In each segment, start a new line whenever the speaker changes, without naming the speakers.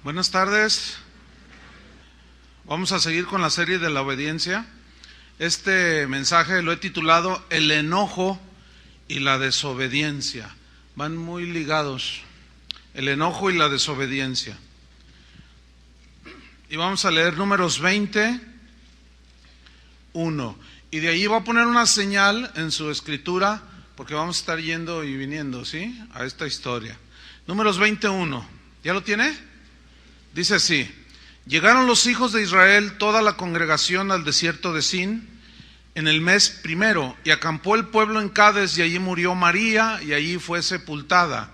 Buenas tardes. Vamos a seguir con la serie de la obediencia. Este mensaje lo he titulado El enojo y la desobediencia. Van muy ligados, el enojo y la desobediencia. Y vamos a leer Números 21. Y de ahí va a poner una señal en su escritura, porque vamos a estar yendo y viniendo, ¿sí?, a esta historia. Números 21. ¿Ya lo tiene? Dice así: llegaron los hijos de Israel, toda la congregación, al desierto de Sin, en el mes primero, y acampó el pueblo en Cades, y allí murió María, y allí fue sepultada.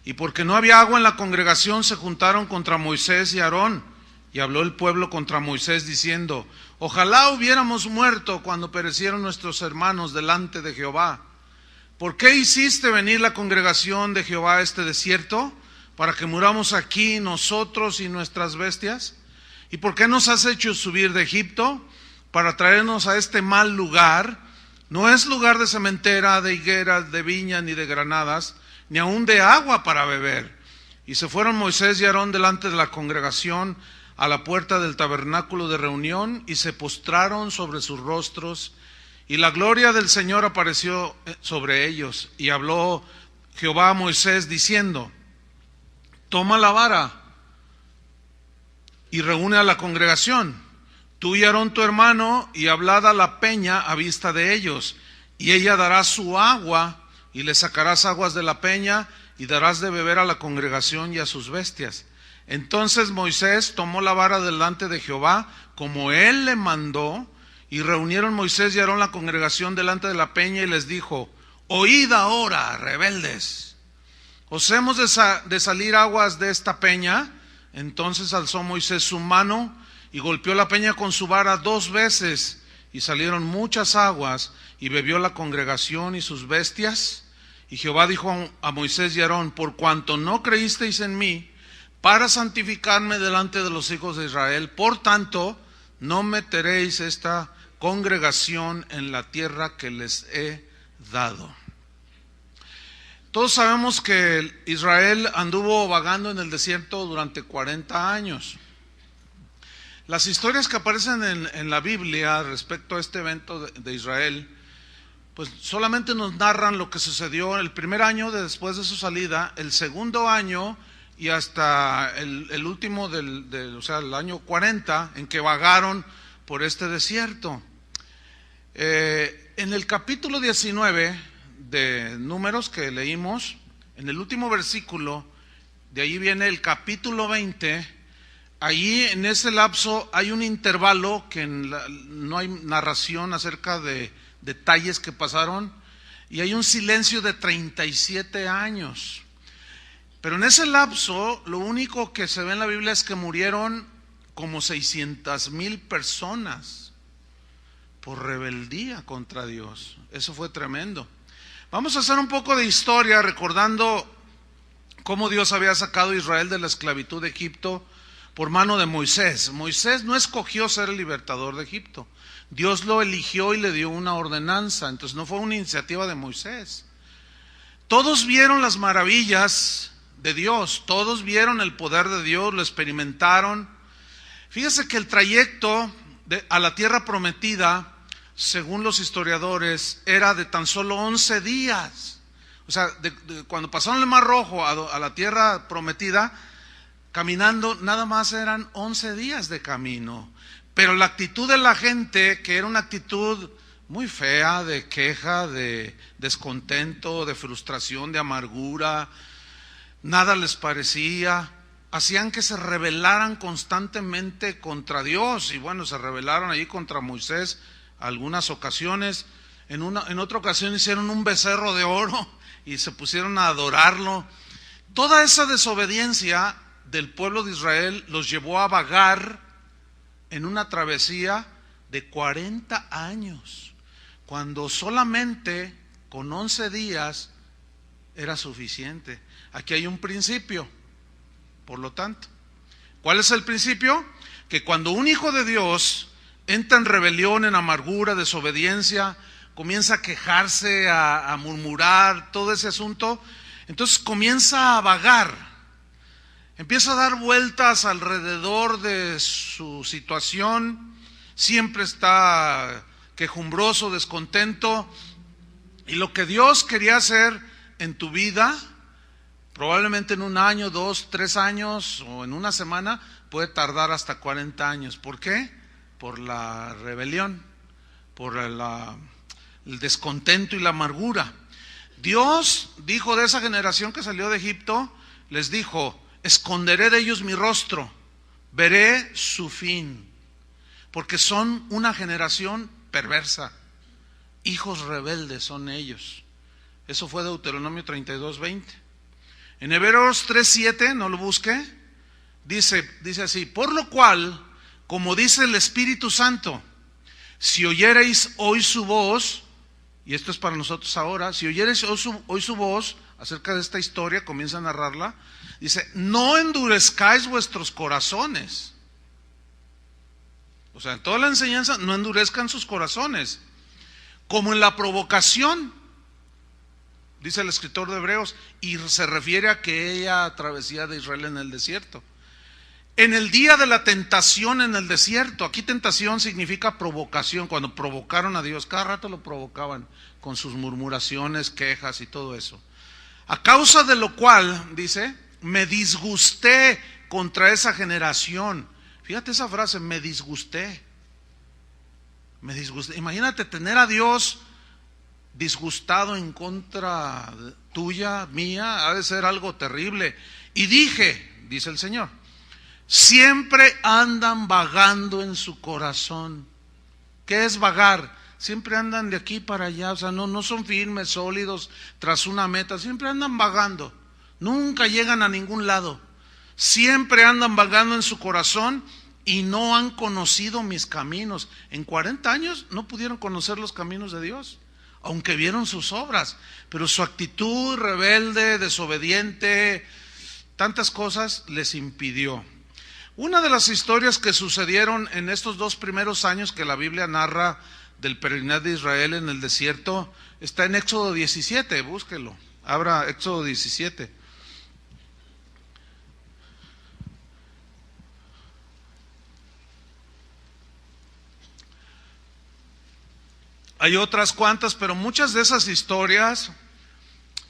Y porque no había agua en la congregación, se juntaron contra Moisés y Aarón, y habló el pueblo contra Moisés, diciendo: ojalá hubiéramos muerto cuando perecieron nuestros hermanos delante de Jehová. ¿Por qué hiciste venir la congregación de Jehová a este desierto? ¿Para que muramos aquí nosotros y nuestras bestias? ¿Y por qué nos has hecho subir de Egipto? Para traernos a este mal lugar. No es lugar de sementera, de higueras, de viñas, ni de granadas, ni aun de agua para beber. Y se fueron Moisés y Aarón delante de la congregación a la puerta del tabernáculo de reunión, y se postraron sobre sus rostros, y la gloria del Señor apareció sobre ellos. Y habló Jehová a Moisés diciendo: toma la vara y reúne a la congregación, tú y Aarón tu hermano, y hablad a la peña a vista de ellos, y ella dará su agua, y le sacarás aguas de la peña, y darás de beber a la congregación y a sus bestias. Entonces Moisés tomó la vara delante de Jehová, como él le mandó, y reunieron Moisés y Aarón la congregación delante de la peña, y les dijo: oíd ahora, rebeldes, ¿os hemos de salir aguas de esta peña? Entonces alzó Moisés su mano y golpeó la peña con su vara 2 veces, y salieron muchas aguas, y bebió la congregación y sus bestias. Y Jehová dijo a Moisés y Aarón: por cuanto no creísteis en mí para santificarme delante de los hijos de Israel, por tanto no meteréis esta congregación en la tierra que les he dado. Todos sabemos que Israel anduvo vagando en el desierto durante 40 años. Las historias que aparecen en la Biblia respecto a este evento de Israel, pues solamente nos narran lo que sucedió el primer año después de su salida, el segundo año y hasta el último o sea, el año 40, en que vagaron por este desierto. En el capítulo 19 de Números que leímos, en el último versículo, de ahí viene el capítulo 20, allí en ese lapso hay un intervalo que no hay narración acerca de detalles que pasaron, y hay un silencio de 37 años. Pero en ese lapso, lo único que se ve en la Biblia es que murieron como 600,000 personas por rebeldía contra Dios. Eso fue tremendo. Vamos a hacer un poco de historia recordando cómo Dios había sacado a Israel de la esclavitud de Egipto por mano de Moisés. Moisés no escogió ser el libertador de Egipto. Dios lo eligió y le dio una ordenanza. Entonces no fue una iniciativa de Moisés. Todos vieron las maravillas de Dios, todos vieron el poder de Dios, lo experimentaron. Fíjese que el trayecto a la tierra prometida, según los historiadores, era de tan solo 11 días. O sea, cuando pasaron el Mar Rojo a la tierra prometida, caminando, nada más eran 11 días de camino. Pero la actitud de la gente, que era una actitud muy fea, de queja, de descontento, de frustración, de amargura, nada les parecía, hacían que se rebelaran constantemente contra Dios. Y bueno, se rebelaron allí contra Moisés algunas ocasiones. En otra ocasión hicieron un becerro de oro y se pusieron a adorarlo. Toda esa desobediencia del pueblo de Israel los llevó a vagar en una travesía de 40 años, cuando solamente con 11 días era suficiente. Aquí hay un principio, por lo tanto. ¿Cuál es el principio? Que cuando un hijo de Dios entra en rebelión, en amargura, desobediencia, comienza a quejarse, a murmurar, todo ese asunto, entonces comienza a vagar. Empieza a dar vueltas alrededor de su situación, siempre está quejumbroso, descontento, y lo que Dios quería hacer en tu vida, probablemente en 1 año, 2, 3 años o en una semana, puede tardar hasta 40 años. ¿Por qué? Por la rebelión, por el descontento y la amargura. Dios dijo de esa generación que salió de Egipto, les dijo: esconderé de ellos mi rostro, veré su fin, porque son una generación perversa, hijos rebeldes son ellos. Eso fue Deuteronomio 32:20. En Hebreos 3:7, no lo busque, dice así: por lo cual, como dice el Espíritu Santo, si oyereis hoy su voz, y esto es para nosotros ahora, si oyereis hoy su voz, acerca de esta historia, comienza a narrarla, dice: no endurezcáis vuestros corazones. O sea, en toda la enseñanza, no endurezcan sus corazones, como en la provocación, dice el escritor de Hebreos, y se refiere a aquella travesía de Israel en el desierto. En el día de la tentación en el desierto, aquí tentación significa provocación, cuando provocaron a Dios, cada rato lo provocaban con sus murmuraciones, quejas y todo eso. A causa de lo cual, dice, me disgusté contra esa generación. Fíjate esa frase, me disgusté. Me disgusté. Imagínate tener a Dios disgustado en contra tuya, mía, ha de ser algo terrible. Y dije, dice el Señor, siempre andan vagando en su corazón. ¿Qué es vagar? Siempre andan de aquí para allá, o sea, no son firmes, sólidos, tras una meta, siempre andan vagando, nunca llegan a ningún lado, siempre andan vagando en su corazón y no han conocido mis caminos. En 40 años no pudieron conocer los caminos de Dios, aunque vieron sus obras, pero su actitud rebelde, desobediente, tantas cosas les impidió. Una de las historias que sucedieron en estos 2 primeros años que la Biblia narra del peregrinaje de Israel en el desierto, está en Éxodo 17, búsquelo, abra Éxodo 17. Hay otras cuantas, pero muchas de esas historias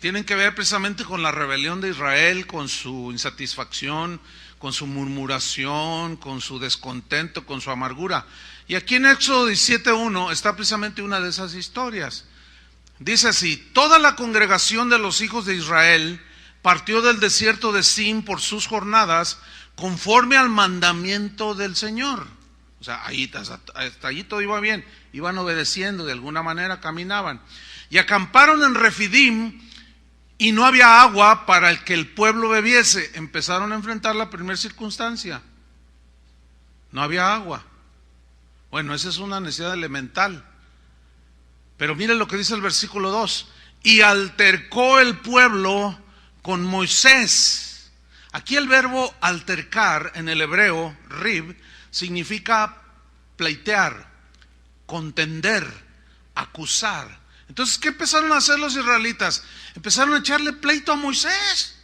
tienen que ver precisamente con la rebelión de Israel, con su insatisfacción, con su murmuración, con su descontento, con su amargura. Y aquí en Éxodo 17:1 está precisamente una de esas historias. Dice así: toda la congregación de los hijos de Israel partió del desierto de Sin por sus jornadas, conforme al mandamiento del Señor. O sea, hasta allí todo iba bien, iban obedeciendo, de alguna manera caminaban. Y acamparon en Refidim, y no había agua para el que el pueblo bebiese. Empezaron a enfrentar la primera circunstancia. No había agua. Bueno, esa es una necesidad elemental. Pero mire lo que dice el versículo 2. Y altercó el pueblo con Moisés. Aquí el verbo altercar en el hebreo, rib, significa pleitear, contender, acusar. Entonces, ¿qué empezaron a hacer los israelitas? Empezaron a echarle pleito a Moisés.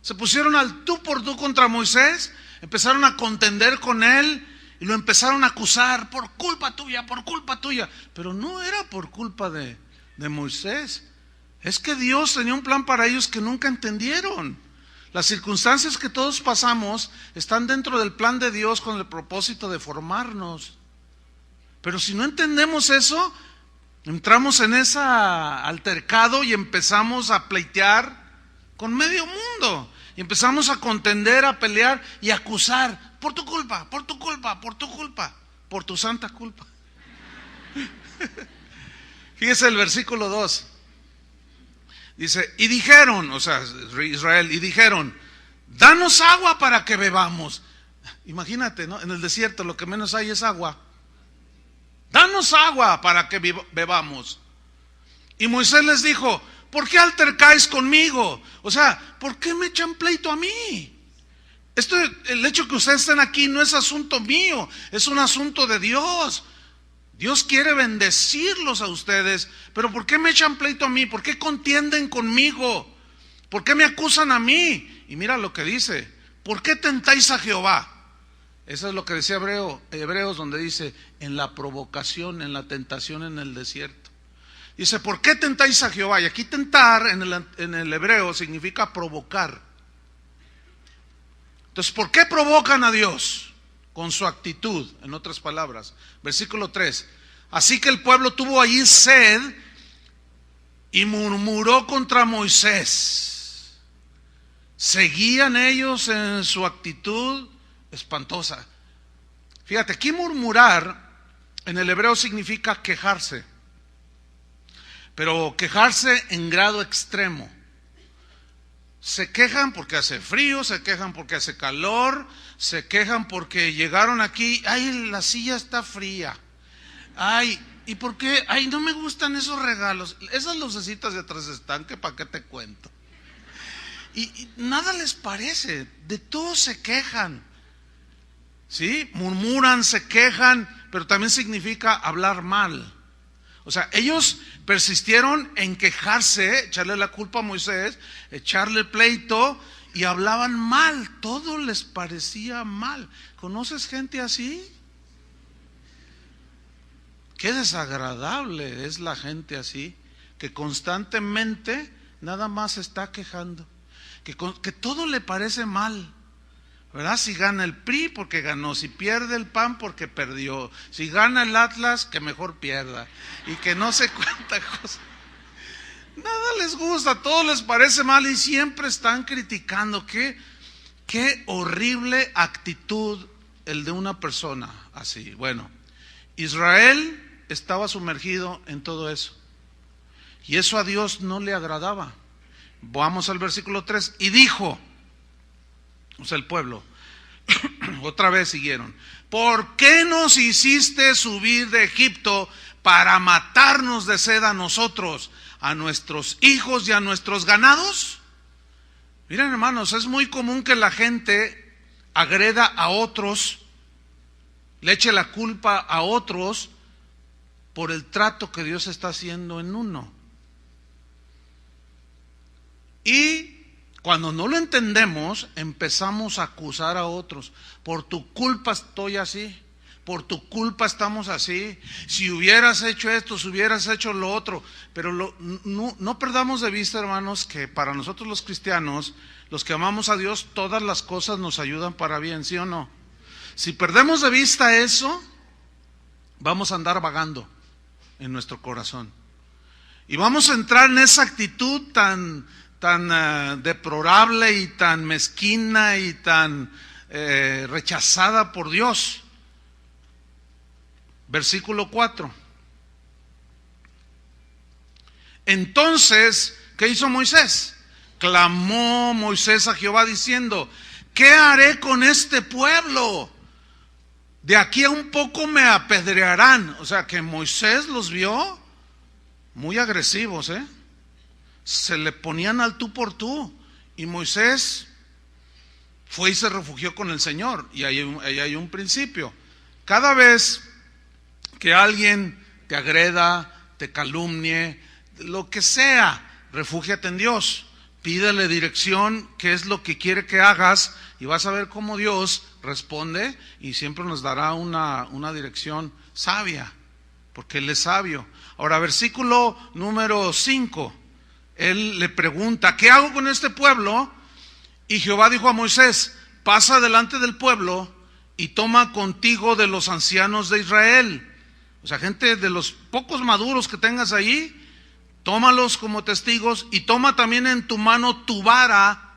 Se pusieron al tú por tú contra Moisés, empezaron a contender con él y lo empezaron a acusar por culpa tuya, por culpa tuya. Pero no era por culpa de Moisés. Es que Dios tenía un plan para ellos que nunca entendieron. Las circunstancias que todos pasamos están dentro del plan de Dios con el propósito de formarnos. Pero si no entendemos eso, entramos en ese altercado y empezamos a pleitear con medio mundo. Y empezamos a contender, a pelear y a acusar. Por tu culpa, por tu culpa, por tu culpa, por tu santa culpa. Fíjese el versículo 2. Dice, y dijeron, o sea, Israel, y dijeron, danos agua para que bebamos. Imagínate, ¿no? En el desierto lo que menos hay es agua. Danos agua para que bebamos. Y Moisés les dijo, ¿por qué altercáis conmigo? O sea, ¿por qué me echan pleito a mí? El hecho que ustedes estén aquí no es asunto mío, es un asunto de Dios. Dios quiere bendecirlos a ustedes, pero ¿por qué me echan pleito a mí? ¿Por qué contienden conmigo? ¿Por qué me acusan a mí? Y mira lo que dice, ¿por qué tentáis a Jehová? Eso es lo que decía Hebreos, donde dice, en la provocación, en la tentación en el desierto. Dice, ¿por qué tentáis a Jehová? Y aquí tentar en el hebreo significa provocar. Entonces, ¿por qué provocan a Dios? Con su actitud, en otras palabras. Versículo 3. Así que el pueblo tuvo allí sed y murmuró contra Moisés. Seguían ellos en su actitud espantosa. Fíjate, aquí murmurar en el hebreo significa quejarse, pero quejarse en grado extremo. Se quejan porque hace frío, se quejan porque hace calor, se quejan porque llegaron aquí, ay, la silla está fría, ay, ¿y por qué? Ay, no me gustan esos regalos, esas lucecitas de atrás están, que para qué te cuento. Y nada les parece, de todo se quejan, ¿sí? Murmuran, se quejan, pero también significa hablar mal. O sea, ellos persistieron en quejarse, echarle la culpa a Moisés, echarle pleito, y hablaban mal, todo les parecía mal. ¿Conoces gente así? Qué desagradable es la gente así, que constantemente nada más está quejando, que todo le parece mal. ¿Verdad? Si gana el PRI, porque ganó. Si pierde el PAN, porque perdió. Si gana el Atlas, que mejor pierda. Y que no sé cuánta cosa. Nada les gusta, todo les parece mal y siempre están criticando. Qué horrible actitud el de una persona así. Bueno, Israel estaba sumergido en todo eso. Y eso a Dios no le agradaba. Vamos al versículo 3. Y dijo, o sea, el pueblo, otra vez siguieron, ¿por qué nos hiciste subir de Egipto para matarnos de sed a nosotros, a nuestros hijos y a nuestros ganados? Miren, hermanos, es muy común que la gente agreda a otros, le eche la culpa a otros por el trato que Dios está haciendo en uno. Y cuando no lo entendemos, empezamos a acusar a otros. Por tu culpa estoy así, por tu culpa estamos así. Si hubieras hecho esto, si hubieras hecho lo otro. Pero no perdamos de vista, hermanos, que para nosotros los cristianos, los que amamos a Dios, todas las cosas nos ayudan para bien, ¿sí o no? Si perdemos de vista eso, vamos a andar vagando en nuestro corazón. Y vamos a entrar en esa actitud tan deplorable y tan mezquina y tan rechazada por Dios. Versículo 4. Entonces, ¿qué hizo Moisés? Clamó Moisés a Jehová diciendo, ¿qué haré con este pueblo? De aquí a un poco me apedrearán. O sea que Moisés los vio muy agresivos, se le ponían al tú por tú, y Moisés fue y se refugió con el Señor. Y ahí hay un principio: cada vez que alguien te agreda, te calumnie, lo que sea, refúgiate en Dios, pídele dirección, qué es lo que quiere que hagas, y vas a ver cómo Dios responde y siempre nos dará una dirección sabia, porque Él es sabio. Ahora, versículo número 5. Él le pregunta, ¿qué hago con este pueblo? Y Jehová dijo a Moisés, pasa delante del pueblo y toma contigo de los ancianos de Israel. O sea, gente de los pocos maduros que tengas ahí, tómalos como testigos y toma también en tu mano tu vara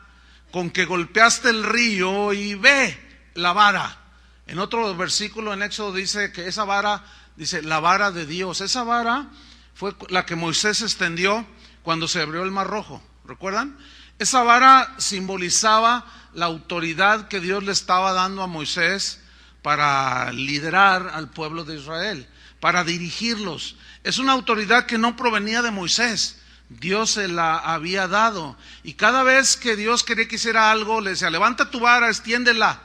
con que golpeaste el río y ve la vara. En otro versículo en Éxodo dice que esa vara, dice la vara de Dios. Esa vara fue la que Moisés extendió cuando se abrió el Mar Rojo, ¿recuerdan? Esa vara simbolizaba la autoridad que Dios le estaba dando a Moisés para liderar al pueblo de Israel, para dirigirlos. Es una autoridad que no provenía de Moisés, Dios se la había dado. Y cada vez que Dios quería que hiciera algo, le decía, levanta tu vara, extiéndela.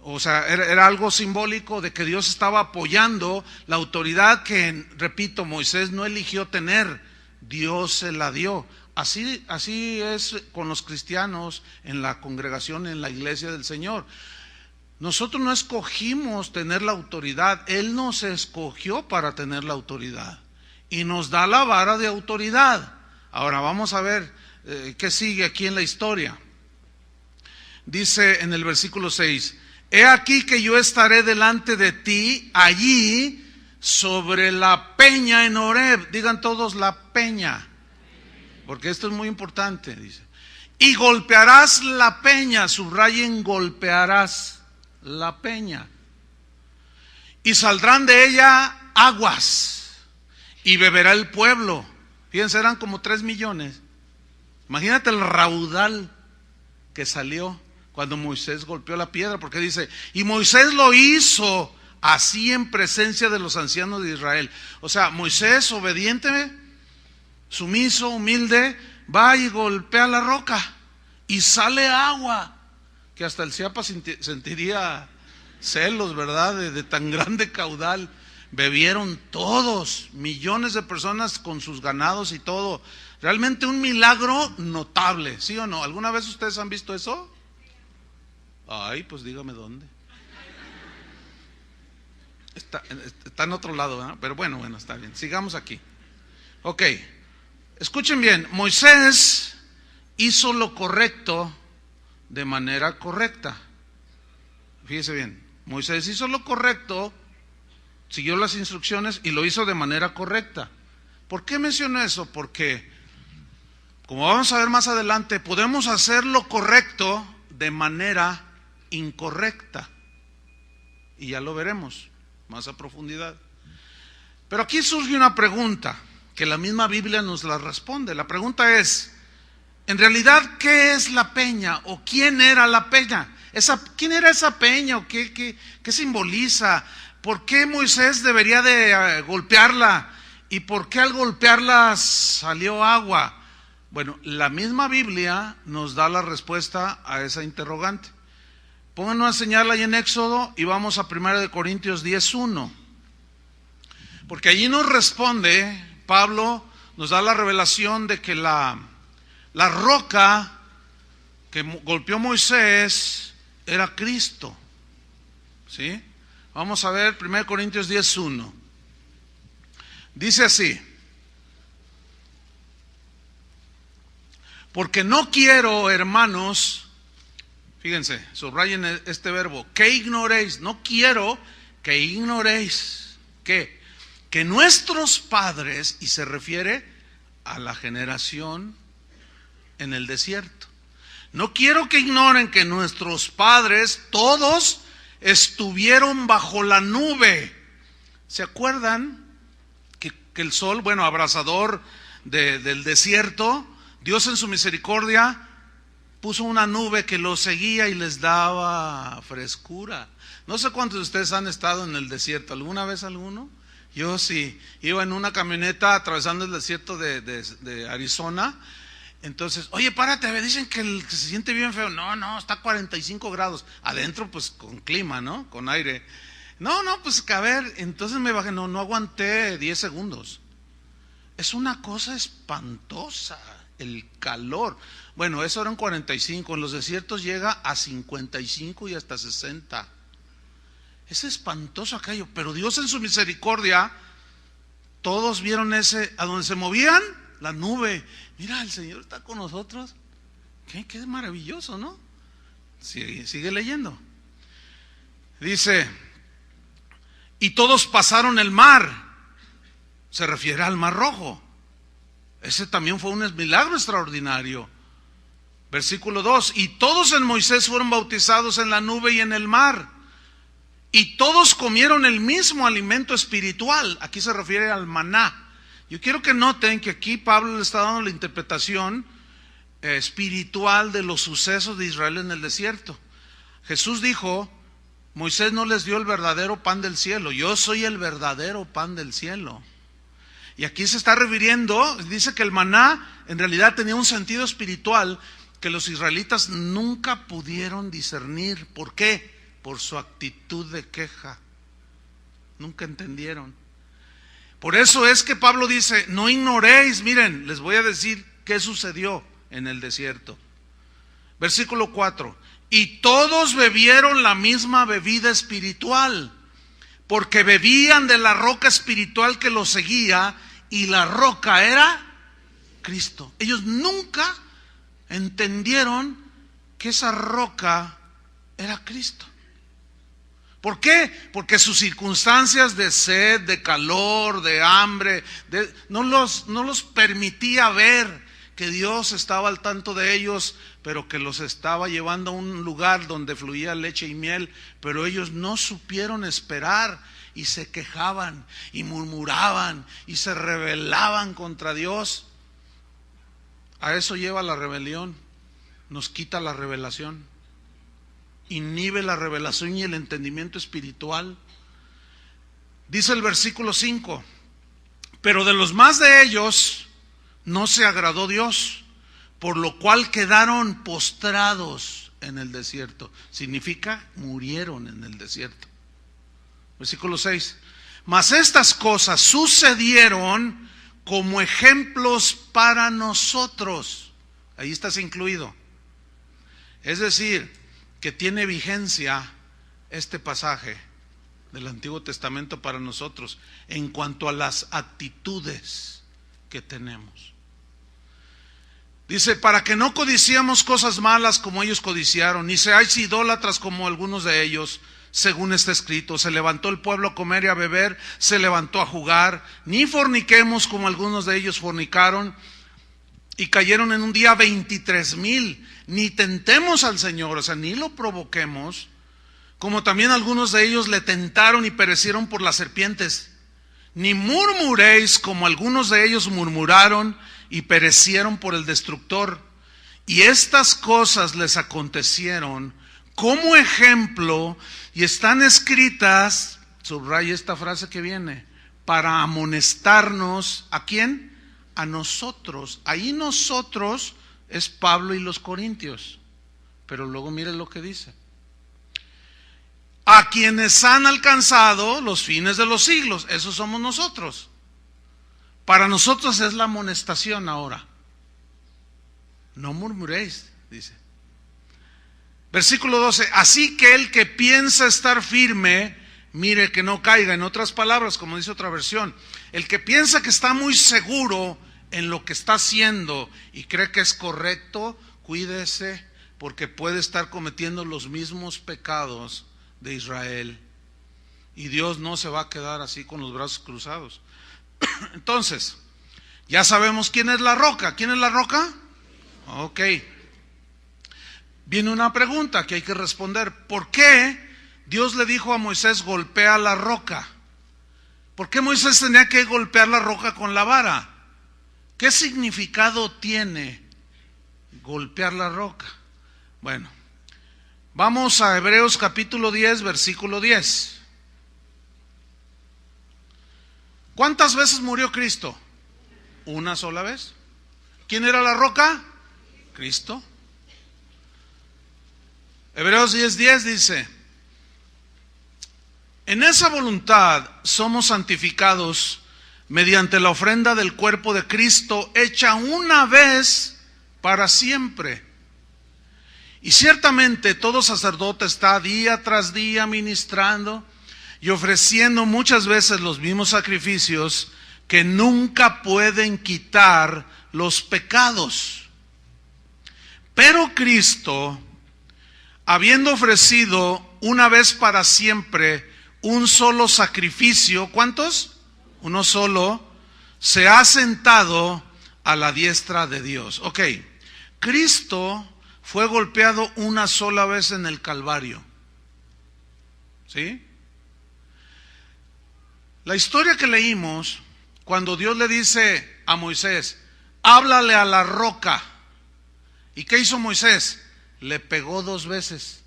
O sea, era algo simbólico de que Dios estaba apoyando la autoridad que, repito, Moisés no eligió tener, Dios se la dio así es con los cristianos en la congregación, en la iglesia del Señor. Nosotros no escogimos tener la autoridad, Él nos escogió para tener la autoridad y nos da la vara de autoridad. Ahora vamos a ver qué sigue aquí en la historia. Dice en el versículo 6: he aquí que yo estaré delante de ti allí sobre la peña en Horeb. Digan todos la peña, porque esto es muy importante. Dice: y golpearás la peña, subrayen golpearás la peña, y saldrán de ella aguas, y beberá el pueblo. Fíjense, eran como 3 millones. Imagínate el raudal que salió cuando Moisés golpeó la piedra, porque dice: y Moisés lo hizo así en presencia de los ancianos de Israel. O sea, Moisés, obediente, sumiso, humilde, va y golpea la roca y sale agua, que hasta el Chiapas sentiría celos, ¿verdad? De tan grande caudal. Bebieron todos, millones de personas con sus ganados y todo. Realmente un milagro notable, ¿sí o no? ¿Alguna vez ustedes han visto eso? Ay, pues dígame dónde. Está en otro lado, ¿verdad? Pero bueno, está bien. Sigamos aquí. Ok, escuchen bien. Moisés hizo lo correcto de manera correcta. Fíjese bien, Moisés hizo lo correcto, siguió las instrucciones y lo hizo de manera correcta. ¿Por qué menciono eso? Porque, como vamos a ver más adelante, podemos hacer lo correcto de manera incorrecta. Y ya lo veremos más a profundidad. Pero aquí surge una pregunta que la misma Biblia nos la responde. La pregunta es: en realidad, ¿qué es la peña? ¿O quién era la peña? ¿Quién era esa peña? ¿O qué simboliza? ¿Por qué Moisés debería de golpearla? ¿Y por qué al golpearla salió agua? Bueno, la misma Biblia nos da la respuesta a esa interrogante. Pongan una señal ahí en Éxodo y vamos a 1 Corintios 10:1. Porque allí nos responde, Pablo nos da la revelación de que la roca que golpeó Moisés era Cristo. ¿Sí? Vamos a ver 1 Corintios 10:1. Dice así: porque no quiero, hermanos, fíjense, subrayen este verbo, que ignoréis, no quiero que ignoréis, que nuestros padres, y se refiere a la generación en el desierto, no quiero que ignoren que nuestros padres todos estuvieron bajo la nube. ¿Se acuerdan que el sol, bueno, abrasador del desierto, Dios en su misericordia puso una nube que los seguía y les daba frescura? No sé cuántos de ustedes han estado en el desierto. ¿Alguna vez alguno? Yo sí. Iba en una camioneta atravesando el desierto de Arizona. Entonces, oye, párate, dicen que se siente bien feo. No, está a 45 grados. Adentro, pues con clima, ¿no? Con aire. No, pues a ver, entonces me bajé. No aguanté 10 segundos. Es una cosa espantosa, el calor. Bueno, eso eran 45. En los desiertos llega a 55 y hasta 60. Es espantoso aquello. Pero Dios en su misericordia, todos vieron a donde se movían, la nube. Mira, el Señor está con nosotros. Qué maravilloso, ¿no? Sigue leyendo. Dice: y todos pasaron el mar. Se refiere al Mar Rojo. Ese también fue un milagro extraordinario. Versículo 2: y todos en Moisés fueron bautizados en la nube y en el mar. Y todos comieron el mismo alimento espiritual. Aquí se refiere al maná. Yo quiero que noten que aquí Pablo le está dando la interpretación espiritual de los sucesos de Israel en el desierto. Jesús dijo: Moisés no les dio el verdadero pan del cielo, yo soy el verdadero pan del cielo. Y aquí se está refiriendo, dice que el maná en realidad tenía un sentido espiritual que los israelitas nunca pudieron discernir. ¿Por qué? Por su actitud de queja. Nunca entendieron. Por eso es que Pablo dice: no ignoréis, miren, les voy a decir ¿Qué sucedió en el desierto? Versículo 4. Y todos bebieron la misma bebida espiritual, porque bebían de la roca espiritual que los seguía, y la roca era Cristo. Ellos nunca entendieron que esa roca era Cristo. ¿Por qué? Porque sus circunstancias de sed, de calor, de hambre, no los permitía ver que Dios estaba al tanto de ellos, pero que los estaba llevando a un lugar donde fluía leche y miel. Pero ellos no supieron esperar y se quejaban y murmuraban y se rebelaban contra Dios. A eso lleva la rebelión, nos quita la revelación, inhibe la revelación y el entendimiento espiritual. Dice el versículo 5, pero de los más de ellos no se agradó Dios, por lo cual quedaron postrados en el desierto. Significa murieron en el desierto. Versículo 6, mas estas cosas sucedieron como ejemplos para nosotros. Ahí estás incluido. Es decir, que tiene vigencia este pasaje del Antiguo Testamento para nosotros en cuanto a las actitudes que tenemos. Dice, para que no codiciemos cosas malas como ellos codiciaron, ni seáis idólatras como algunos de ellos, según está escrito, se levantó el pueblo a comer y a beber, se levantó a jugar, ni forniquemos como algunos de ellos fornicaron, y cayeron en un día 23,000, ni tentemos al Señor, o sea, ni lo provoquemos, como también algunos de ellos le tentaron y perecieron por las serpientes, ni murmuréis como algunos de ellos murmuraron y perecieron por el destructor. Y estas cosas les acontecieron como ejemplo y están escritas, subraya esta frase que viene, para amonestarnos, ¿a quién? A nosotros. Ahí nosotros es Pablo y los corintios, pero luego mire lo que dice: a quienes han alcanzado los fines de los siglos. Esos somos nosotros. Para nosotros es la amonestación ahora. No murmuréis, dice. Versículo 12, así que el que piensa estar firme, mire que no caiga. En otras palabras, como dice otra versión, el que piensa que está muy seguro en lo que está haciendo y cree que es correcto, cuídese, porque puede estar cometiendo los mismos pecados de Israel. Y Dios no se va a quedar así con los brazos cruzados. Entonces, ya sabemos quién es la roca. ¿Quién es la roca? Ok. Viene una pregunta que hay que responder. ¿Por qué Dios le dijo a Moisés, golpea la roca? ¿Por qué Moisés tenía que golpear la roca con la vara? ¿Qué significado tiene golpear la roca? Bueno, vamos a Hebreos capítulo 10, versículo 10. ¿Cuántas veces murió Cristo? Una sola vez. ¿Quién era la roca? Cristo. Hebreos 10:10 dice, en esa voluntad somos santificados mediante la ofrenda del cuerpo de Cristo, hecha una vez para siempre. Y ciertamente todo sacerdote está día tras día ministrando y ofreciendo muchas veces los mismos sacrificios que nunca pueden quitar los pecados. Pero Cristo, habiendo ofrecido una vez para siempre un solo sacrificio, ¿cuántos? Uno solo, se ha sentado a la diestra de Dios. Ok, Cristo fue golpeado una sola vez en el Calvario. ¿Sí? La historia que leímos, cuando Dios le dice a Moisés, háblale a la roca. ¿Y qué hizo Moisés? Le pegó 2 veces.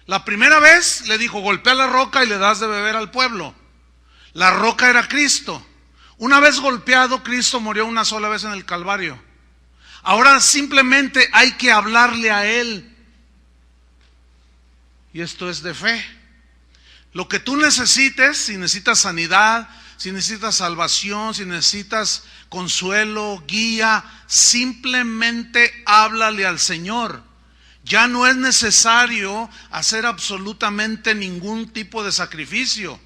La primera vez le dijo, golpea la roca y le das de beber al pueblo. La roca era Cristo. Una vez golpeado, Cristo murió una sola vez en el Calvario. Ahora simplemente hay que hablarle a Él. Y esto es de fe. Lo que tú necesites, si necesitas sanidad, si necesitas salvación, si necesitas consuelo, guía, simplemente háblale al Señor. Ya no es necesario hacer absolutamente ningún tipo de sacrificio.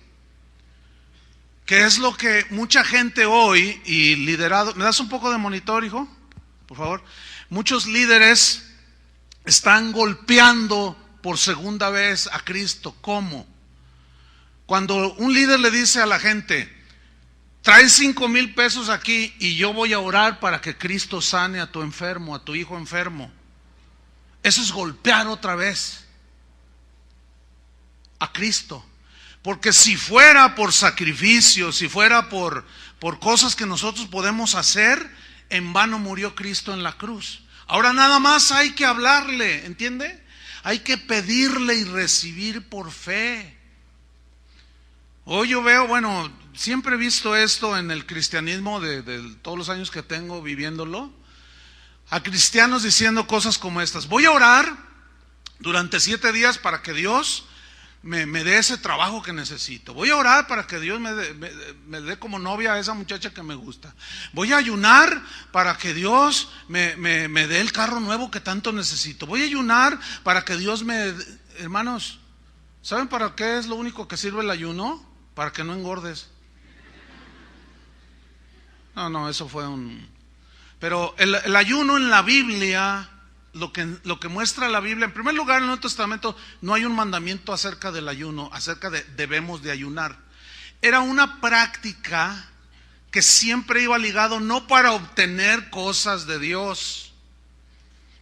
Que es lo que mucha gente hoy, y liderado, ¿me das un poco de monitor, hijo? Por favor. Muchos líderes están golpeando por segunda vez a Cristo. ¿Cómo? Cuando un líder le dice a la gente, trae 5,000 pesos aquí y yo voy a orar para que Cristo sane a tu enfermo, a tu hijo enfermo. Eso es golpear otra vez a Cristo. Porque si fuera por sacrificio, si fuera por cosas que nosotros podemos hacer, en vano murió Cristo en la cruz. Ahora nada más hay que hablarle, ¿entiende? Hay que pedirle y recibir por fe. Hoy yo veo, bueno, siempre he visto esto en el cristianismo de todos los años que tengo viviéndolo, a cristianos diciendo cosas como estas: voy a orar durante 7 días para que Dios me dé ese trabajo que necesito. Voy a orar para que Dios me dé como novia a esa muchacha que me gusta. Voy a ayunar para que Dios me dé el carro nuevo que tanto necesito. Voy a ayunar para que Dios me... Hermanos, ¿saben para qué es lo único que sirve el ayuno? Para que no engordes. No, eso fue un... Pero el ayuno en la Biblia... Lo que muestra la Biblia, en primer lugar, en el Nuevo Testamento no hay un mandamiento acerca del ayuno, acerca de debemos de ayunar. Era una práctica que siempre iba ligado no para obtener cosas de Dios,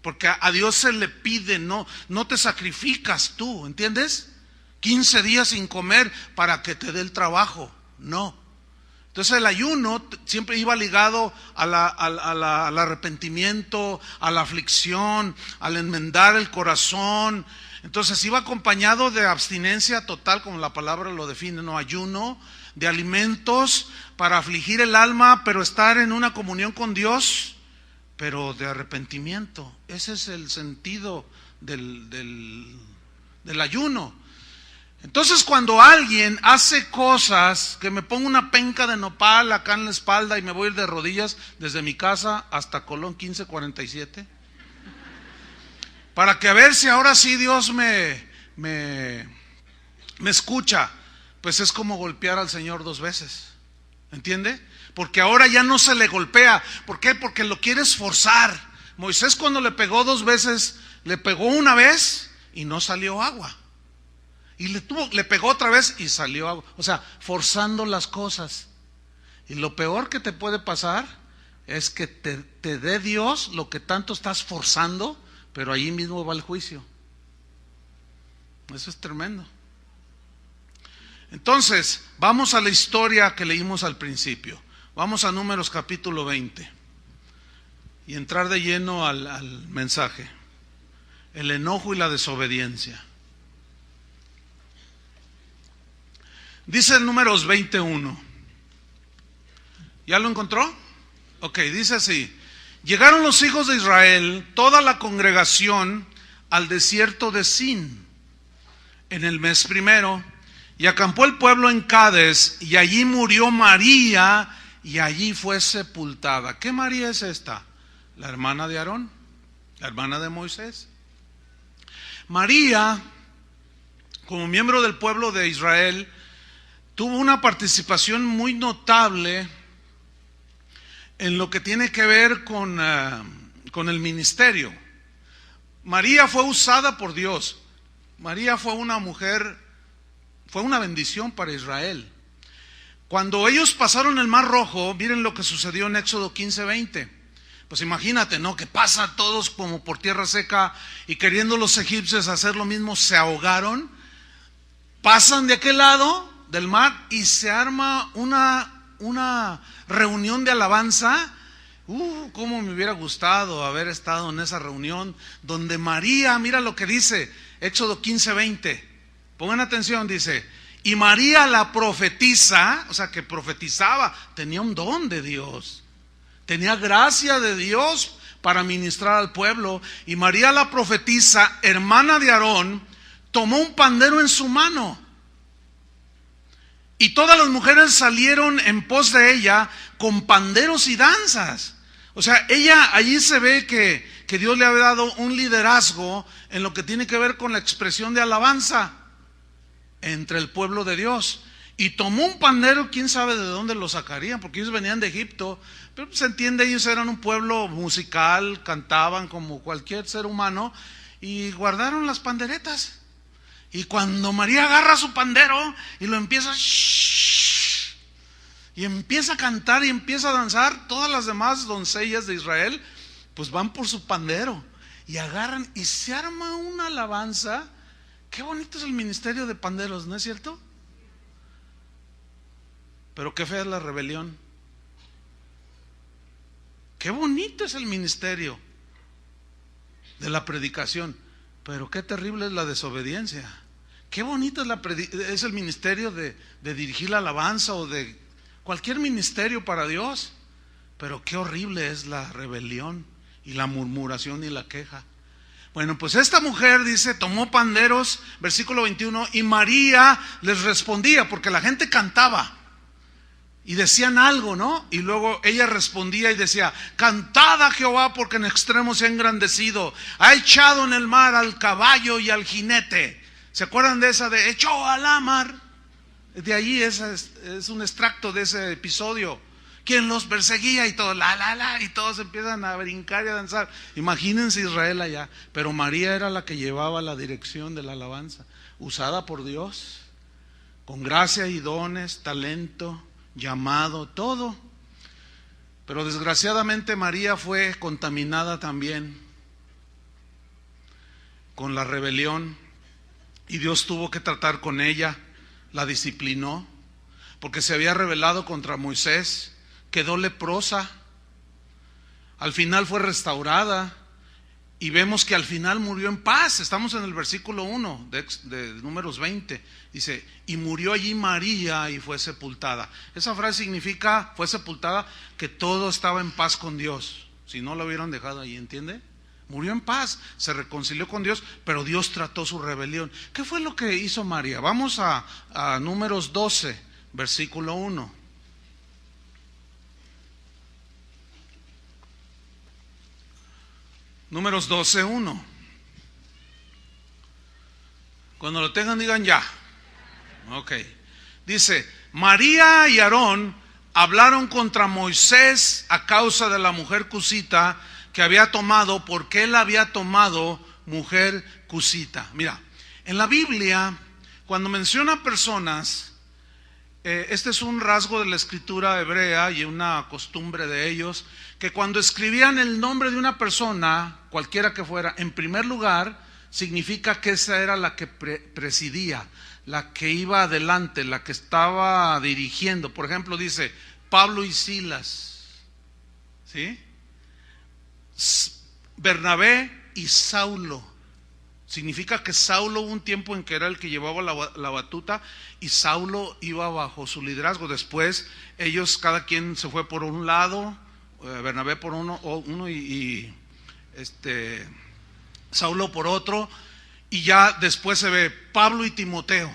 porque a Dios se le pide, no te sacrificas tú, ¿entiendes? 15 días sin comer para que te dé el trabajo, no. Entonces el ayuno siempre iba ligado al arrepentimiento, a la aflicción, al enmendar el corazón. Entonces iba acompañado de abstinencia total, como la palabra lo define, no ayuno, de alimentos para afligir el alma, pero estar en una comunión con Dios, pero de arrepentimiento. Ese es el sentido del ayuno. Entonces cuando alguien hace cosas, que me pongo una penca de nopal acá en la espalda y me voy a ir de rodillas desde mi casa hasta Colón 1547, para que a ver si ahora sí Dios me escucha, pues es como golpear al Señor 2 veces, ¿entiende? Porque ahora ya no se le golpea. ¿Por qué? Porque lo quiere esforzar. Moisés cuando le pegó 2 veces, le pegó una vez y no salió agua. Y le pegó otra vez y salió agua. O sea, forzando las cosas. Y lo peor que te puede pasar es que te dé Dios lo que tanto estás forzando, pero allí mismo va el juicio. Eso es tremendo. Entonces, vamos a la historia que leímos al principio. Vamos a Números capítulo 20 y entrar de lleno al mensaje. El enojo y la desobediencia. Dice el Números 21. ¿Ya lo encontró? Ok, dice así: llegaron los hijos de Israel, toda la congregación, al desierto de Sin, en el mes primero, y acampó el pueblo en Cades, y allí murió María, y allí fue sepultada. ¿Qué María es esta? La hermana de Aarón, la hermana de Moisés. María, como miembro del pueblo de Israel, tuvo una participación muy notable en lo que tiene que ver con el ministerio. María fue usada por Dios. María fue una mujer, fue una bendición para Israel. Cuando ellos pasaron el Mar Rojo, miren lo que sucedió en Éxodo 15:20. Pues imagínate, ¿no? Que pasa todos como por tierra seca, y queriendo los egipcios hacer lo mismo, se ahogaron. Pasan de aquel lado del mar y se arma una reunión de alabanza. Cómo me hubiera gustado haber estado en esa reunión donde María, mira lo que dice Éxodo 15:20. Pongan atención, dice: y María la profetisa, o sea que profetizaba, tenía un don de Dios, tenía gracia de Dios para ministrar al pueblo. Y María la profetisa, hermana de Aarón, tomó un pandero en su mano. Y todas las mujeres salieron en pos de ella con panderos y danzas. O sea, ella allí se ve que Dios le había dado un liderazgo en lo que tiene que ver con la expresión de alabanza entre el pueblo de Dios. Y tomó un pandero, quién sabe de dónde lo sacarían, porque ellos venían de Egipto, pero se entiende, ellos eran un pueblo musical, cantaban como cualquier ser humano, y guardaron las panderetas. Y cuando María agarra su pandero y lo empieza, y empieza a cantar y empieza a danzar, todas las demás doncellas de Israel pues van por su pandero y agarran y se arma una alabanza. Qué bonito es el ministerio de panderos, ¿no es cierto? Pero qué fea es la rebelión. Qué bonito es el ministerio de la predicación, pero qué terrible es la desobediencia. Qué bonito es el ministerio de dirigir la alabanza o de cualquier ministerio para Dios, pero qué horrible es la rebelión y la murmuración y la queja. Bueno, pues esta mujer dice, tomó panderos, versículo 21, y María les respondía, porque la gente cantaba y decían algo, ¿no? Y luego ella respondía y decía, cantad a Jehová porque en extremo se ha engrandecido, ha echado en el mar al caballo y al jinete. ¿Se acuerdan de esa de echó a la mar? De ahí es un extracto de ese episodio. Quien los perseguía y todo, y todos empiezan a brincar y a danzar. Imagínense Israel allá. Pero María era la que llevaba la dirección de la alabanza, usada por Dios, con gracia y dones, talento, llamado, todo. Pero desgraciadamente María fue contaminada también con la rebelión. Y Dios tuvo que tratar con ella, la disciplinó, porque se había rebelado contra Moisés, quedó leprosa, al final fue restaurada, y vemos que al final murió en paz. Estamos en el versículo 1 de Números 20, dice, y murió allí María y fue sepultada. Esa frase significa, fue sepultada, que todo estaba en paz con Dios, si no lo hubieran dejado ahí, ¿entiende? Murió en paz, se reconcilió con Dios, pero Dios trató su rebelión. ¿Qué fue lo que hizo María? Vamos a Números 12, versículo 1. Números 12, 1. Cuando lo tengan digan ya. Ok. Dice, María y Aarón hablaron contra Moisés a causa de la mujer cusita que había tomado, porque él había tomado mujer cusita. Mira, en la Biblia, cuando menciona personas, este es un rasgo de la escritura hebrea y una costumbre de ellos, que cuando escribían el nombre de una persona, cualquiera que fuera, en primer lugar, significa que esa era la que presidía, la que iba adelante, la que estaba dirigiendo. Por ejemplo, dice Pablo y Silas, ¿sí? Bernabé y Saulo. Significa que Saulo hubo un tiempo en que era el que llevaba la batuta y Saulo iba bajo su liderazgo. Después ellos, cada quien se fue por un lado, Bernabé por uno y Saulo por otro, y ya después se ve Pablo y Timoteo,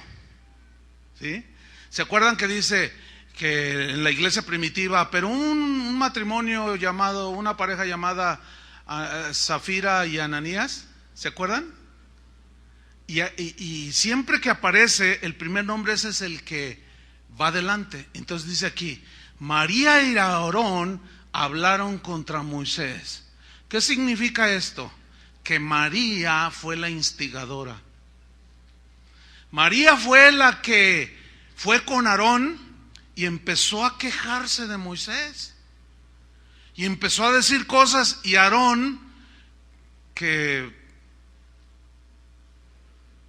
¿sí? ¿Se acuerdan que dice que en la iglesia primitiva, pero un matrimonio llamado, una pareja llamada Zafira y Ananías, ¿se acuerdan? Y siempre que aparece el primer nombre, ese es el que va adelante. Entonces dice aquí, María y Aarón hablaron contra Moisés. ¿Qué significa esto? Que María fue la instigadora. María fue la que fue con Aarón y empezó a quejarse de Moisés. Y empezó a decir cosas, y Aarón, que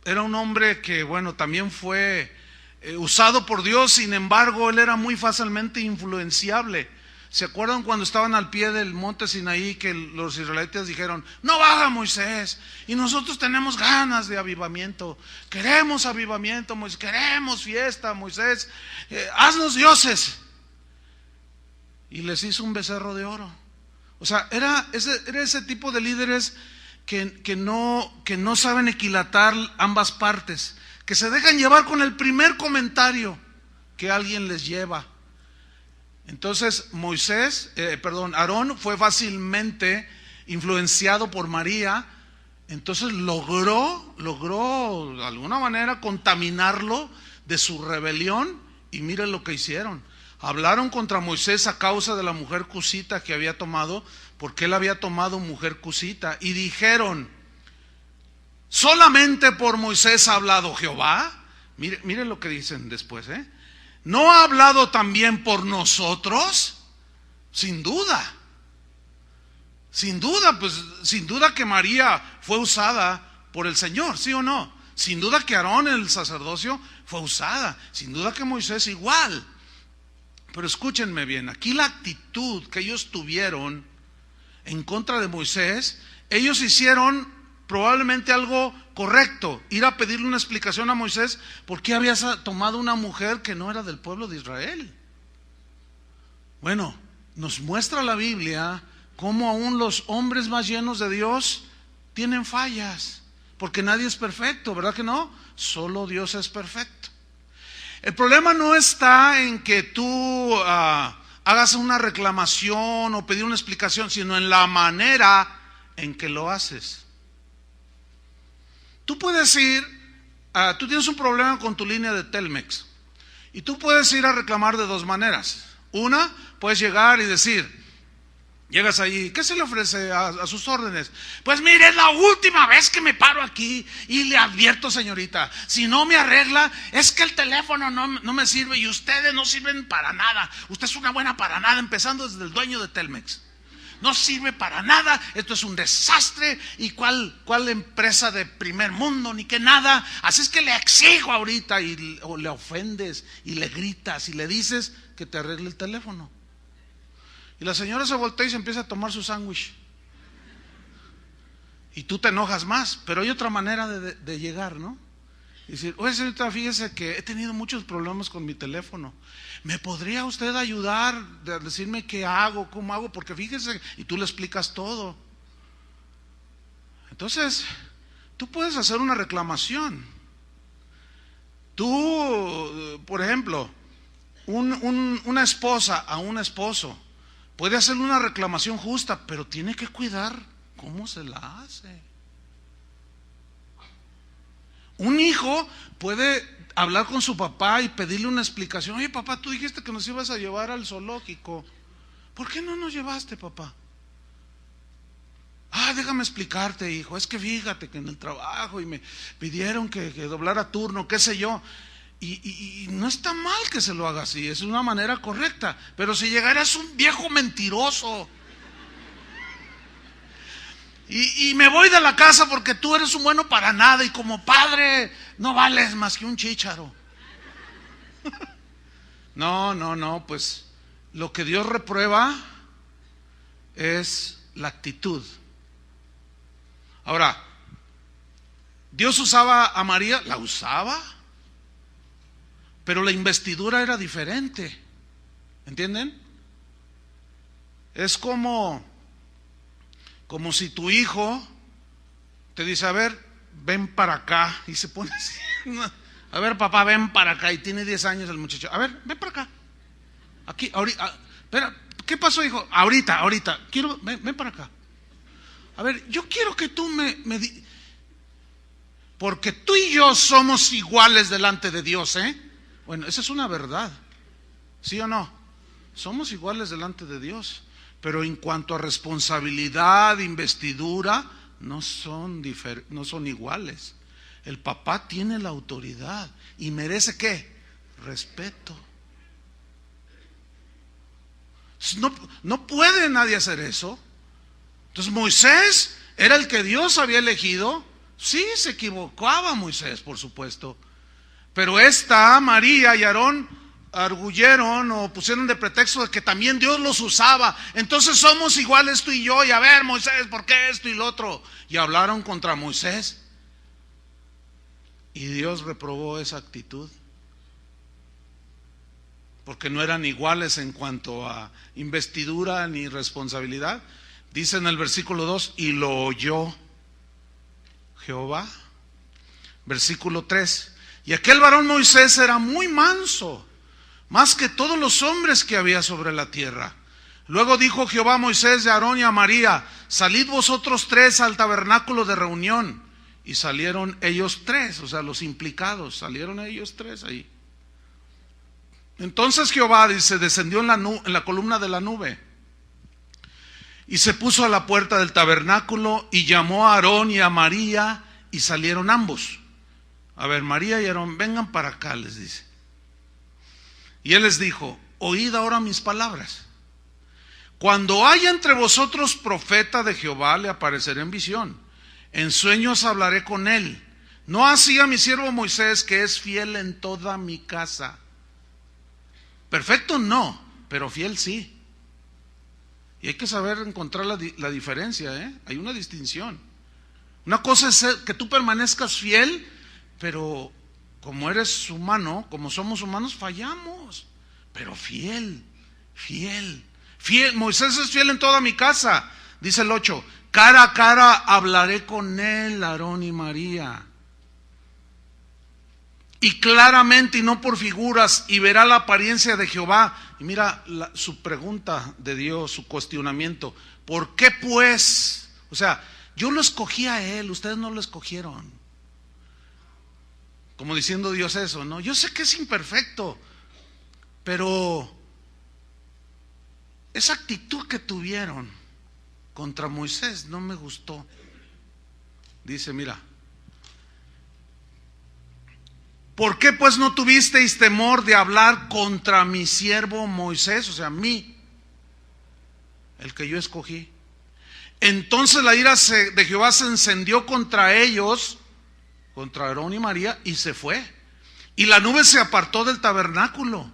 era un hombre que, bueno, también fue usado por Dios, sin embargo, él era muy fácilmente influenciable. ¿Se acuerdan cuando estaban al pie del monte Sinaí que los israelitas dijeron, no baja Moisés, y nosotros tenemos ganas de avivamiento, queremos avivamiento, Moisés, queremos fiesta, Moisés, haznos dioses? Y les hizo un becerro de oro. O sea, era ese tipo de líderes que no saben equilatar ambas partes, que se dejan llevar con el primer comentario qué alguien les lleva? Entonces Aarón fue fácilmente influenciado por María. Entonces logró de alguna manera contaminarlo de su rebelión. Y miren lo que hicieron. Hablaron contra Moisés a causa de la mujer cusita que había tomado, porque él había tomado mujer cusita. Y dijeron: solamente por Moisés ha hablado Jehová. Mire lo que dicen después, ¿no ha hablado también por nosotros? Sin duda. Sin duda que María fue usada por el Señor, ¿sí o no? Sin duda que Aarón, el sacerdocio, fue usada. Sin duda que Moisés igual. Pero escúchenme bien, aquí la actitud que ellos tuvieron en contra de Moisés, ellos hicieron probablemente algo correcto, ir a pedirle una explicación a Moisés por qué había tomado una mujer que no era del pueblo de Israel. Bueno, nos muestra la Biblia cómo aún los hombres más llenos de Dios tienen fallas, porque nadie es perfecto, ¿verdad que no? Solo Dios es perfecto. El problema no está en que tú hagas una reclamación o pedir una explicación, sino en la manera en que lo haces. Tú puedes ir, tú tienes un problema con tu línea de Telmex y tú puedes ir a reclamar de dos maneras. Una, puedes llegar y decir, llegas allí, ¿qué se le ofrece a sus órdenes? Pues mire, es la última vez que me paro aquí y le advierto, señorita, si no me arregla, es que el teléfono no me sirve y ustedes no sirven para nada. Usted es una buena para nada, empezando desde el dueño de Telmex. No sirve para nada, esto es un desastre. ¿Y cuál empresa de primer mundo? Ni que nada. Así es que le exijo ahorita o le ofendes y le gritas y le dices que te arregle el teléfono. Y la señora se voltea y se empieza a tomar su sándwich. Y tú te enojas más, pero hay otra manera de llegar, ¿no? Y decir, oye señorita, fíjese que he tenido muchos problemas con mi teléfono. ¿Me podría usted ayudar a decirme qué hago, cómo hago? Porque fíjese, y tú le explicas todo. Entonces, tú puedes hacer una reclamación. Tú, por ejemplo, una esposa a un esposo puede hacerle una reclamación justa, pero tiene que cuidar cómo se la hace. Un hijo puede hablar con su papá y pedirle una explicación. Oye, papá, tú dijiste que nos ibas a llevar al zoológico. ¿Por qué no nos llevaste, papá? Déjame explicarte, hijo. Es que fíjate que en el trabajo y me pidieron que doblara turno, qué sé yo. Y no está mal que se lo haga así, es una manera correcta. Pero si llegaras un viejo mentiroso y me voy de la casa porque tú eres un bueno para nada y como padre no vales más que un chícharo. No, pues lo que Dios reprueba es la actitud. Ahora, ¿Dios usaba a María? La usaba, pero la investidura era diferente. ¿Entienden? Es como si tu hijo te dice, a ver, ven para acá, y se pone así, a ver papá, ven para acá, y tiene 10 años el muchacho, a ver, ven para acá, aquí, ahorita, espera, ¿qué pasó, hijo? Ahorita, ven para acá, a ver, yo quiero que tú porque tú y yo somos iguales delante de Dios, bueno, esa es una verdad, ¿sí o no? Somos iguales delante de Dios. Pero en cuanto a responsabilidad, investidura, no son iguales. El papá tiene la autoridad y merece ¿qué? Respeto. No puede nadie hacer eso. Entonces Moisés era el que Dios había elegido. Sí, se equivocaba Moisés, por supuesto. Pero María y Aarón arguyeron o pusieron de pretexto de que también Dios los usaba. Entonces somos iguales tú y yo. Y a ver, Moisés, ¿por qué esto y lo otro? Y hablaron contra Moisés. Y Dios reprobó esa actitud. Porque no eran iguales en cuanto a investidura ni responsabilidad. Dice en el versículo 2, y lo oyó Jehová. Versículo 3, y aquel varón Moisés era muy manso, más que todos los hombres que había sobre la tierra. Luego dijo Jehová a Moisés, a Aarón y a María: salid vosotros tres al tabernáculo de reunión. Y salieron ellos tres, o sea, los implicados, salieron ellos tres ahí. Entonces Jehová, dice, descendió en la columna de la nube y se puso a la puerta del tabernáculo y llamó a Aarón y a María, y salieron ambos. A ver, María y Aarón, vengan para acá, les dice. Y él les dijo: oíd ahora mis palabras. Cuando haya entre vosotros profeta de Jehová, le apareceré en visión. En sueños hablaré con él. No así a mi siervo Moisés, que es fiel en toda mi casa. Perfecto no, pero fiel sí. Y hay que saber encontrar la diferencia, ¿eh? Hay una distinción. Una cosa es que tú permanezcas fiel, pero como eres humano, como somos humanos, fallamos. Pero fiel, fiel. Fiel, Moisés es fiel en toda mi casa, dice el 8. Cara a cara hablaré con él, Aarón y María. Y claramente y no por figuras, y verá la apariencia de Jehová. Y mira su pregunta de Dios, su cuestionamiento. ¿Por qué pues? O sea, yo lo escogí a él, ustedes no lo escogieron. Como diciendo Dios eso, ¿no? Yo sé que es imperfecto, pero esa actitud que tuvieron contra Moisés no me gustó. Dice, mira: ¿por qué pues no tuvisteis temor de hablar contra mi siervo Moisés? O sea, mí, el que yo escogí. Entonces la ira de Jehová se encendió contra ellos, contra Aarón y María, y se fue. Y la nube se apartó del tabernáculo.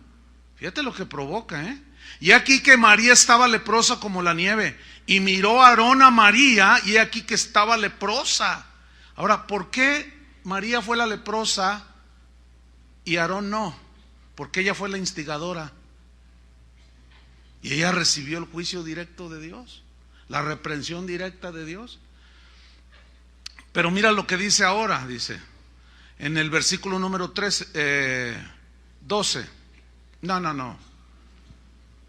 Fíjate lo que provoca, ¿eh? Y aquí que María estaba leprosa como la nieve. Y miró a Aarón a María, y aquí que estaba leprosa. Ahora, ¿por qué María fue la leprosa y Aarón no? Porque ella fue la instigadora. Y ella recibió el juicio directo de Dios, la reprensión directa de Dios. Pero mira lo que dice ahora, dice, en el versículo número 12.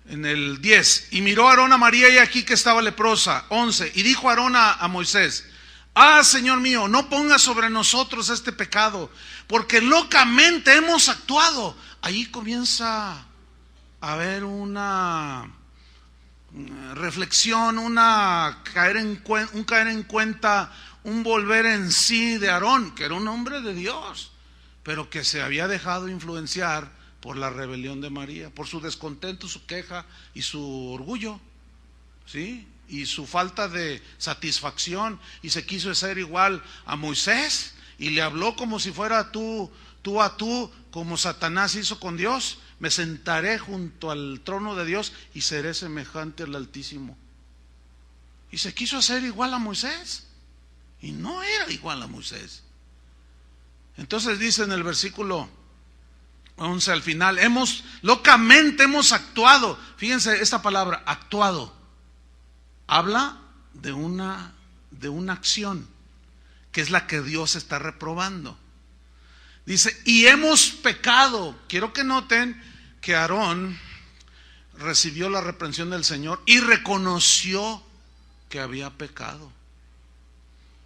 En el 10. Y miró Aarón a María, y aquí que estaba leprosa. 11. Y dijo Aarón a Moisés: Señor mío, no pongas sobre nosotros este pecado, porque locamente hemos actuado. Ahí comienza a haber una reflexión, un caer en cuenta, un volver en sí de Aarón, que era un hombre de Dios, pero que se había dejado influenciar por la rebelión de María, por su descontento, su queja y su orgullo, ¿sí? Y su falta de satisfacción, y se quiso hacer igual a Moisés, y le habló como si fuera tú a tú, como Satanás hizo con Dios. Me sentaré junto al trono de Dios y seré semejante al Altísimo. Y se quiso hacer igual a Moisés, y no era igual a Moisés. Entonces dice en el versículo 11 al final: locamente hemos actuado. Fíjense esta palabra, actuado. Habla de una acción que es la que Dios está reprobando. Dice, y hemos pecado. Quiero que noten que Aarón recibió la reprensión del Señor y reconoció que había pecado.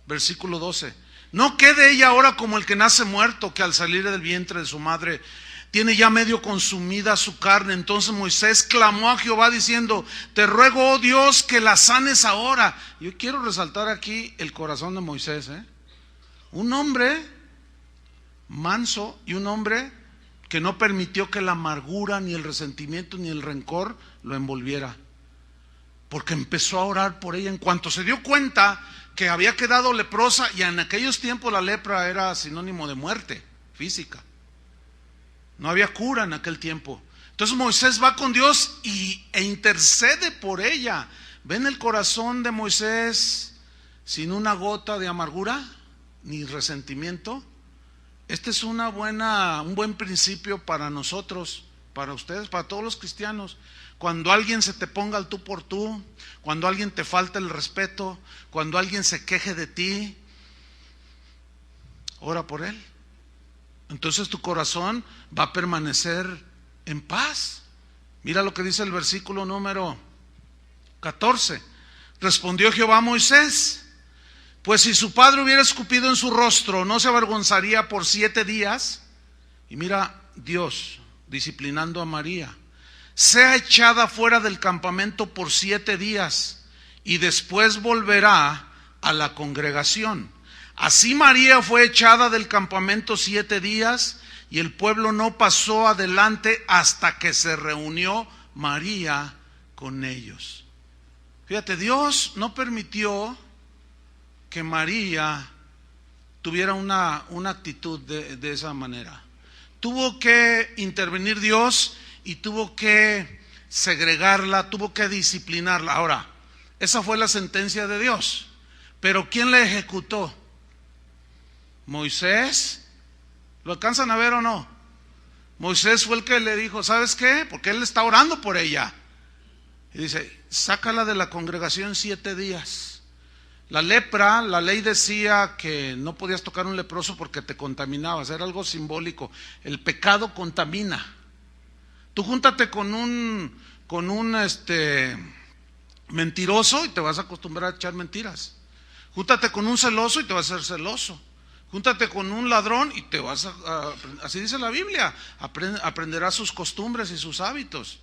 Versículo 12. No quede ella ahora como el que nace muerto, que al salir del vientre de su madre tiene ya medio consumida su carne. Entonces Moisés clamó a Jehová diciendo: te ruego, oh Dios, que la sanes ahora. Yo quiero resaltar aquí el corazón de Moisés, ¿eh? Un hombre manso y un hombre que no permitió que la amargura, ni el resentimiento, ni el rencor lo envolviera, porque empezó a orar por ella en cuanto se dio cuenta que había quedado leprosa. Y en aquellos tiempos la lepra era sinónimo de muerte física. No había cura en aquel tiempo. Entonces Moisés va con Dios e intercede por ella. ¿Ven el corazón de Moisés sin una gota de amargura ni resentimiento? Este es un buen principio para nosotros, para ustedes, para todos los cristianos. Cuando alguien se te ponga al tú por tú, cuando alguien te falta el respeto, cuando alguien se queje de ti, ora por él. Entonces tu corazón va a permanecer en paz. Mira lo que dice el versículo número 14. Respondió Jehová a Moisés: pues si su padre hubiera escupido en su rostro, ¿no se avergonzaría por 7 días? Y mira, Dios disciplinando a María: sea echada fuera del campamento por 7 días y después volverá a la congregación. Así María fue echada del campamento 7 días y el pueblo no pasó adelante hasta que se reunió María con ellos. Fíjate, Dios no permitió que María tuviera una actitud de esa manera. Tuvo que intervenir Dios y tuvo que segregarla, tuvo que disciplinarla. Ahora, esa fue la sentencia de Dios, pero ¿quién la ejecutó? Moisés. ¿Lo alcanzan a ver o no? Moisés fue el que le dijo: ¿sabes qué? Porque él está orando por ella. Y dice: sácala de la congregación 7 días. La lepra, la ley decía que no podías tocar un leproso porque te contaminabas, era algo simbólico. El pecado contamina. Tú júntate con un mentiroso y te vas a acostumbrar a echar mentiras. Júntate con un celoso y te vas a ser celoso. Júntate con un ladrón y te vas así dice la Biblia, aprenderás sus costumbres y sus hábitos.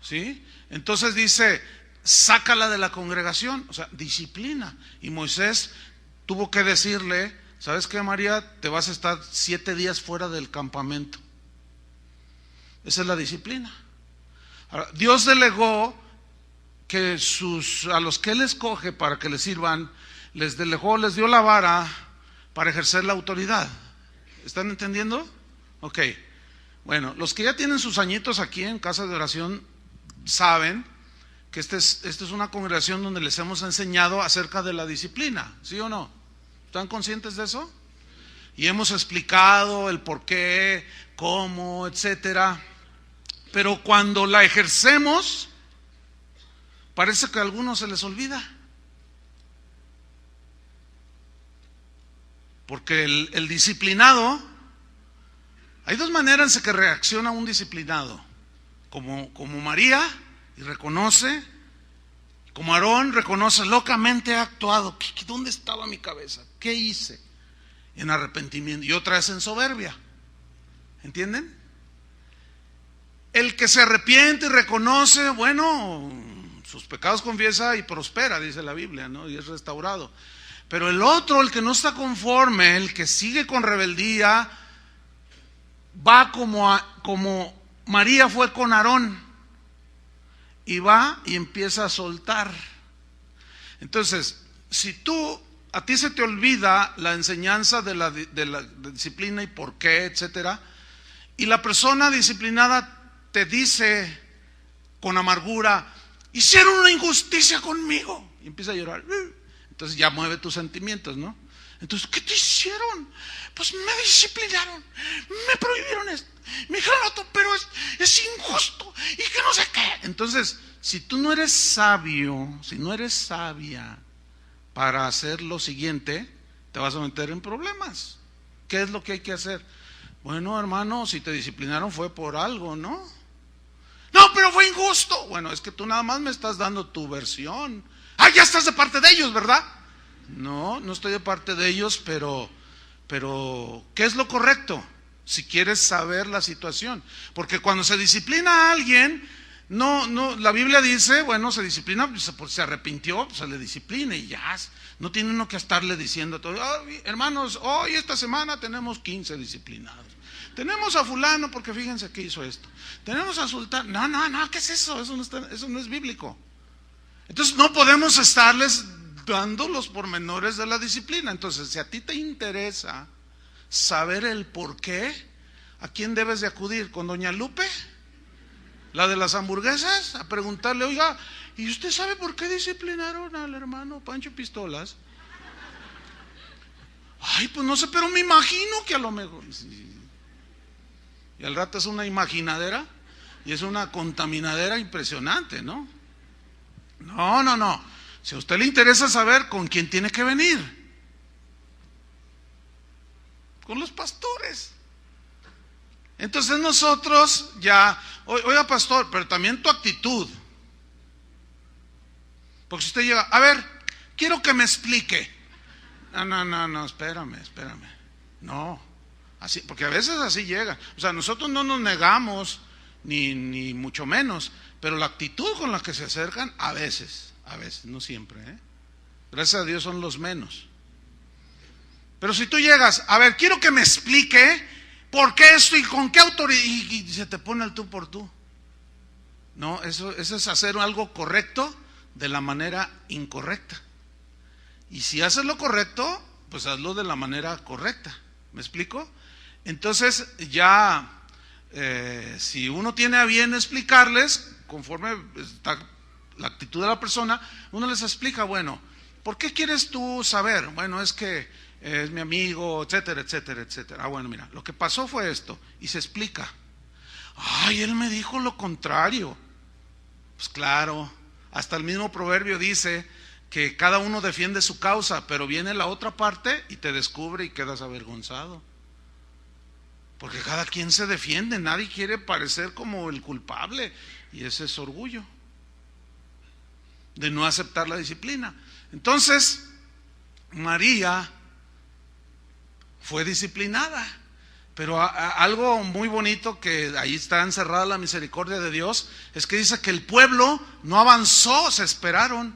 ¿Sí? Entonces dice: sácala de la congregación, o sea, disciplina. Y Moisés tuvo que decirle: ¿sabes qué, María? Te vas a estar 7 días fuera del campamento. Esa es la disciplina. Ahora, Dios delegó que a los que Él escoge para que les sirvan, les dio la vara para ejercer la autoridad. ¿Están entendiendo? Ok. Bueno, los que ya tienen sus añitos aquí en Casa de Oración saben que esta es una congregación donde les hemos enseñado acerca de la disciplina, ¿sí o no? ¿Están conscientes de eso? Y hemos explicado el por qué, cómo, etcétera. Pero cuando la ejercemos, parece que a algunos se les olvida. Porque el disciplinado, hay 2 maneras en que reacciona un disciplinado: como María, y reconoce; como Aarón, reconoce: locamente he actuado, ¿dónde estaba mi cabeza? ¿Qué hice? En arrepentimiento. Y otra es en soberbia. ¿Entienden? El que se arrepiente y reconoce, bueno, sus pecados confiesa y prospera, dice la Biblia, ¿no? Y es restaurado. Pero el otro, el que no está conforme, el que sigue con rebeldía, va como María fue con Aarón, y va y empieza a soltar. Entonces, si a ti se te olvida la enseñanza de la disciplina y por qué, etcétera, y la persona disciplinada te dice con amargura: hicieron una injusticia conmigo, y empieza a llorar, entonces ya mueve tus sentimientos, ¿no? Entonces, ¿qué te hicieron? Pues me disciplinaron, me prohibieron esto, me dijeron otro, pero es injusto y que no sé qué. Entonces, si tú no eres sabio, si no eres sabia para hacer lo siguiente, te vas a meter en problemas. ¿Qué es lo que hay que hacer? Bueno, hermano, si te disciplinaron fue por algo, ¿no? No, pero fue injusto. Bueno, es que tú nada más me estás dando tu versión. Ya estás de parte de ellos, ¿verdad? No, no estoy de parte de ellos, pero ¿qué es lo correcto? Si quieres saber la situación. Porque cuando se disciplina a alguien, no, la Biblia dice, bueno, se disciplina, pues se arrepintió, pues se le disciplina y ya. No tiene uno que estarle diciendo todo: hermanos, hoy esta semana tenemos 15 disciplinados. Tenemos a fulano porque fíjense que hizo esto. Tenemos a sultán. No, ¿qué es eso? Eso no es bíblico. Entonces no podemos estarles dando los pormenores de la disciplina. Entonces, si a ti te interesa saber el por qué, ¿a quién debes de acudir? ¿Con doña Lupe? ¿La de las hamburguesas? A preguntarle: oiga, ¿y usted sabe por qué disciplinaron al hermano Pancho Pistolas? Ay, pues no sé, pero me imagino que a lo mejor. Y al rato es una imaginadera y es una contaminadera impresionante, ¿no? No. Si a usted le interesa saber con quién tiene que venir, con los pastores. Entonces nosotros ya, oiga pastor, pero también tu actitud. Porque si usted llega, a ver, quiero que me explique. No, espérame. No, así, porque a veces así llega. O sea, nosotros no nos negamos, ni mucho menos, pero la actitud con la que se acercan, a veces, no siempre, ¿eh? Gracias a Dios son los menos. Pero si tú llegas, a ver, quiero que me explique por qué esto y con qué autoridad, y se te pone el tú por tú. No, eso es hacer algo correcto de la manera incorrecta. Y si haces lo correcto, pues hazlo de la manera correcta. ¿Me explico? Entonces ya, si uno tiene a bien explicarles, conforme está la actitud de la persona, uno les explica, bueno, ¿por qué quieres tú saber? Bueno, es que es mi amigo, etcétera. Ah, bueno, mira, lo que pasó fue esto, y se explica. Ay, él me dijo lo contrario. Pues claro, hasta el mismo proverbio dice que cada uno defiende su causa, pero viene la otra parte y te descubre y quedas avergonzado. Porque cada quien se defiende, nadie quiere parecer como el culpable, y ese es orgullo de no aceptar la disciplina. Entonces, María fue disciplinada, pero algo muy bonito que ahí está encerrada la misericordia de Dios, es que dice que el pueblo no avanzó, se esperaron,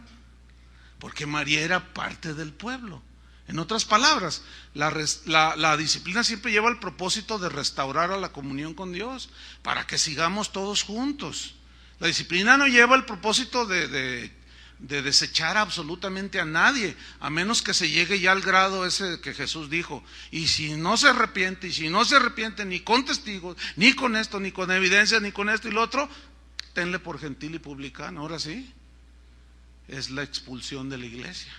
porque María era parte del pueblo. En otras palabras, la disciplina siempre lleva el propósito de restaurar a la comunión con Dios, para que sigamos todos juntos. La disciplina no lleva el propósito de desechar absolutamente a nadie, a menos que se llegue ya al grado ese que Jesús dijo, y si no se arrepiente ni con testigos, ni con esto, ni con evidencias, ni con esto y lo otro, tenle por gentil y publicano. Ahora sí, es la expulsión de la iglesia.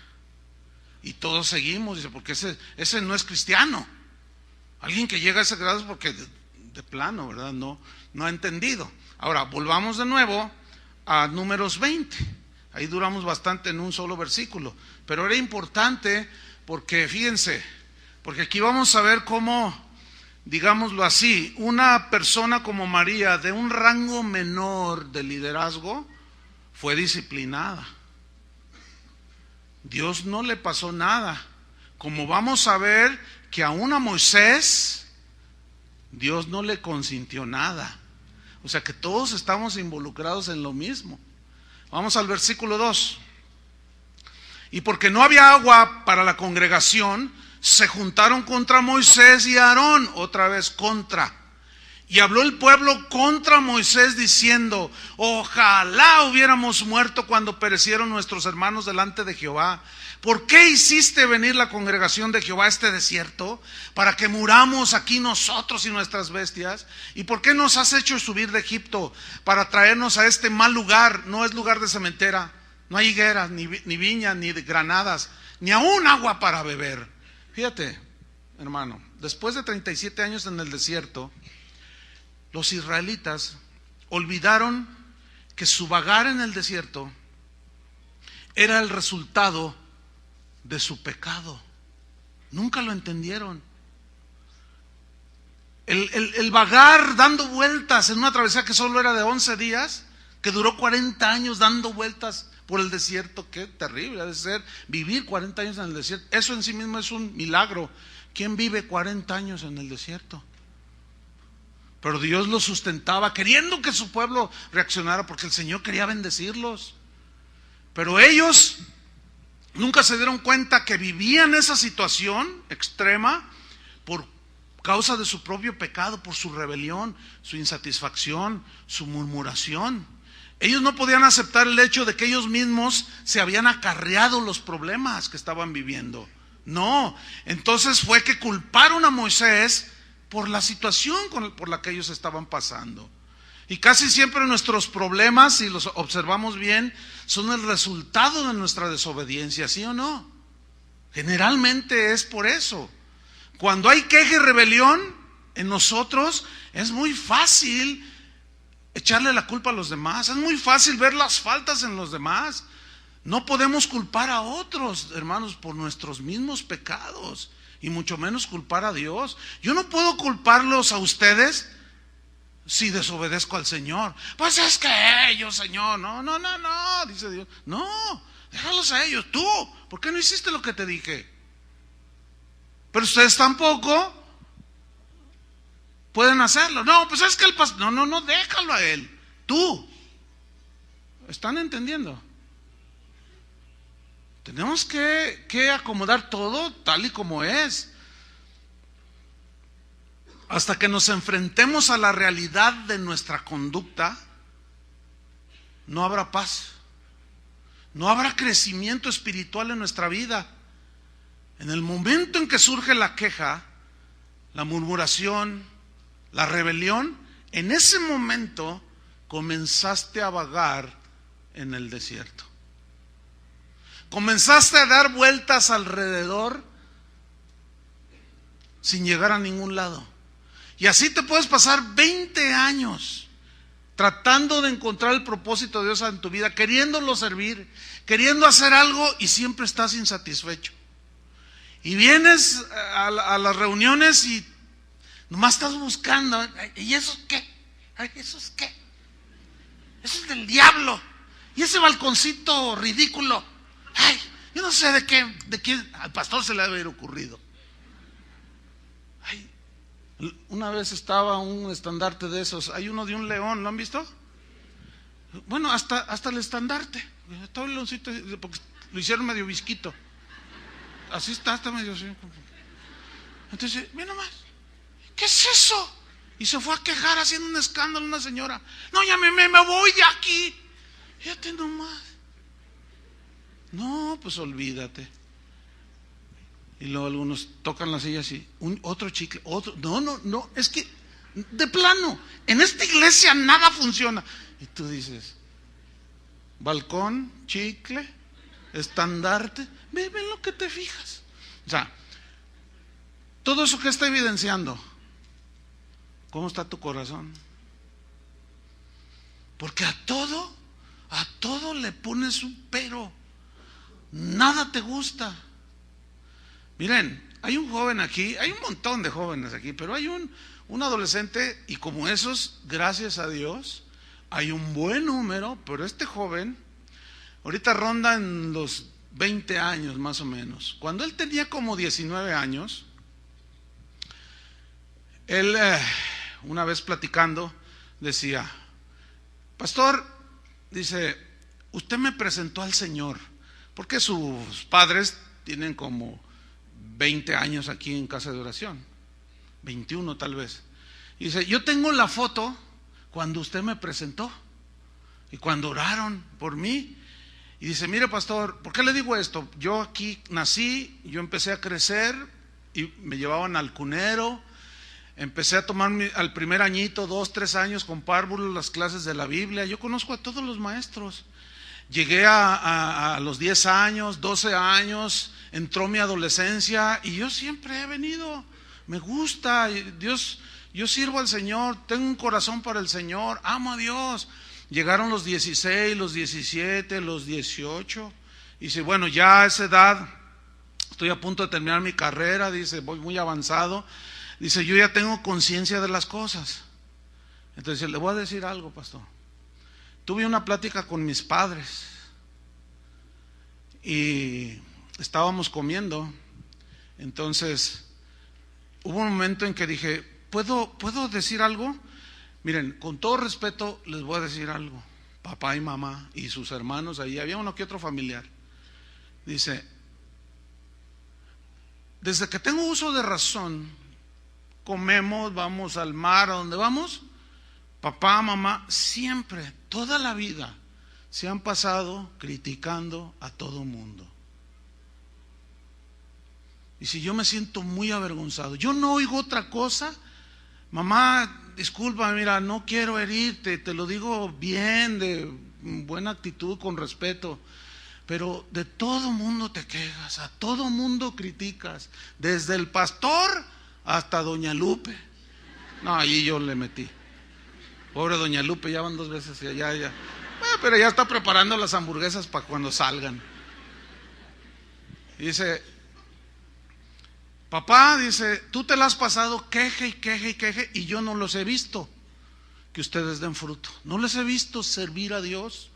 Y todos seguimos, dice, porque ese no es cristiano. Alguien que llega a ese grado es porque de plano, ¿verdad? No ha entendido. Ahora, volvamos de nuevo a Números 20. Ahí duramos bastante en un solo versículo, pero era importante porque, fíjense, porque aquí vamos a ver cómo, digámoslo así, una persona como María, de un rango menor de liderazgo, fue disciplinada. Dios no le pasó nada. Como vamos a ver que aún a Moisés, Dios no le consintió nada. O sea que todos estamos involucrados en lo mismo. Vamos al versículo 2. Y porque no había agua para la congregación, se juntaron contra Moisés y Aarón, otra vez contra. Y habló el pueblo contra Moisés diciendo: ojalá hubiéramos muerto cuando perecieron nuestros hermanos delante de Jehová. ¿Por qué hiciste venir la congregación de Jehová a este desierto? ¿Para que muramos aquí nosotros y nuestras bestias? ¿Y por qué nos has hecho subir de Egipto para traernos a este mal lugar? No es lugar de sementera, no hay higueras, ni viñas, ni granadas, ni aún agua para beber. Fíjate, hermano, después de 37 años en el desierto, los israelitas olvidaron que su vagar en el desierto era el resultado de su pecado. Nunca lo entendieron. El vagar dando vueltas en una travesía que solo era de 11 días, que duró 40 años dando vueltas por el desierto. Qué terrible ha de ser vivir 40 años en el desierto. Eso en sí mismo es un milagro. ¿Quién vive 40 años en el desierto? Pero Dios los sustentaba, queriendo que su pueblo reaccionara, porque el Señor quería bendecirlos. Pero ellos nunca se dieron cuenta que vivían esa situación extrema por causa de su propio pecado, por su rebelión, su insatisfacción, su murmuración. Ellos no podían aceptar el hecho de que ellos mismos se habían acarreado los problemas que estaban viviendo. No, entonces fue que culparon a Moisés por la situación por la que ellos estaban pasando. Y casi siempre nuestros problemas, si los observamos bien, son el resultado de nuestra desobediencia, ¿sí o no? Generalmente es por eso. Cuando hay queja y rebelión en nosotros, es muy fácil echarle la culpa a los demás, es muy fácil ver las faltas en los demás. No podemos culpar a otros, hermanos, por nuestros mismos pecados, y mucho menos culpar a Dios. Yo no puedo culparlos a ustedes si desobedezco al Señor? Pues es que ellos, Señor, no, dice Dios. No, déjalos a ellos. Tú, ¿por qué no hiciste lo que te dije? Pero ustedes tampoco pueden hacerlo. No, pues es que el pastor, no, déjalo a él. Tú. ¿Están entendiendo? Tenemos que acomodar todo tal y como es. Hasta que nos enfrentemos a la realidad de nuestra conducta, no habrá paz. No habrá crecimiento espiritual en nuestra vida. En el momento en que surge la queja, la murmuración, la rebelión, en ese momento comenzaste a vagar en el desierto. Comenzaste a dar vueltas alrededor sin llegar a ningún lado. Y así te puedes pasar 20 años tratando de encontrar el propósito de Dios en tu vida, queriéndolo servir, queriendo hacer algo y siempre estás insatisfecho. Y vienes a las reuniones y nomás estás buscando. ¿Y eso qué? Ay, ¿eso es qué? Eso es del diablo. Y ese balconcito ridículo. Ay, yo no sé de quién al pastor se le debe haber ocurrido. Ay, una vez estaba un estandarte de esos. Hay uno de un león, ¿lo han visto? Bueno, hasta el estandarte. Estaba el leoncito, porque lo hicieron medio visquito. Así está medio así. Entonces, mira nomás, ¿qué es eso? Y se fue a quejar haciendo un escándalo una señora. No, ya me voy de aquí. Fíjate nomás. No, pues olvídate. Y luego algunos tocan la silla así, otro chicle, otro. No, es que de plano, en esta iglesia nada funciona. Y tú dices, balcón, chicle, estandarte, ve lo que te fijas. O sea, todo eso que está evidenciando, ¿cómo está tu corazón? Porque a todo le pones un pero. Nada te gusta. Miren, hay un joven aquí, hay un montón de jóvenes aquí, pero hay un adolescente, y como esos, gracias a Dios, hay un buen número, pero este joven ahorita ronda en los 20 años más o menos. Cuando él tenía como 19 años, él una vez platicando decía, pastor, dice, usted me presentó al Señor, porque sus padres tienen como 20 años aquí en casa de oración, 21 tal vez. Y dice, yo tengo la foto cuando usted me presentó y cuando oraron por mí. Y dice, mire pastor, ¿por qué le digo esto? Yo aquí nací, yo empecé a crecer y me llevaban al cunero, empecé a tomar al primer añito, 2, 3 años con párvulos las clases de la Biblia. Yo conozco a todos los maestros. Llegué a los 10 años, 12 años, entró mi adolescencia y yo siempre he venido, me gusta, Dios, yo sirvo al Señor, tengo un corazón para el Señor, amo a Dios. Llegaron los 16, los 17, los 18, y dice, bueno, ya a esa edad, estoy a punto de terminar mi carrera, dice, voy muy avanzado, dice, yo ya tengo conciencia de las cosas. Entonces, le voy a decir algo, pastor. Tuve una plática con mis padres y estábamos comiendo. Entonces hubo un momento en que dije, ¿puedo decir algo? Miren, con todo respeto les voy a decir algo. Papá y mamá y sus hermanos, ahí había uno que otro familiar. Dice, desde que tengo uso de razón, comemos, vamos al mar, a donde vamos, papá, mamá, siempre, toda la vida, se han pasado criticando a todo mundo. Y si yo me siento muy avergonzado, yo no oigo otra cosa. Mamá, disculpa, mira, no quiero herirte, te lo digo bien, de buena actitud, con respeto, pero de todo mundo te quejas, a todo mundo criticas, desde el pastor hasta doña Lupe. No, ahí yo le metí. Pobre doña Lupe, ya van 2 veces, ya. Pero ya está preparando las hamburguesas para cuando salgan. Y dice, papá, dice, tú te la has pasado queje y yo no los he visto. que ustedes den fruto. No les he visto servir a Dios.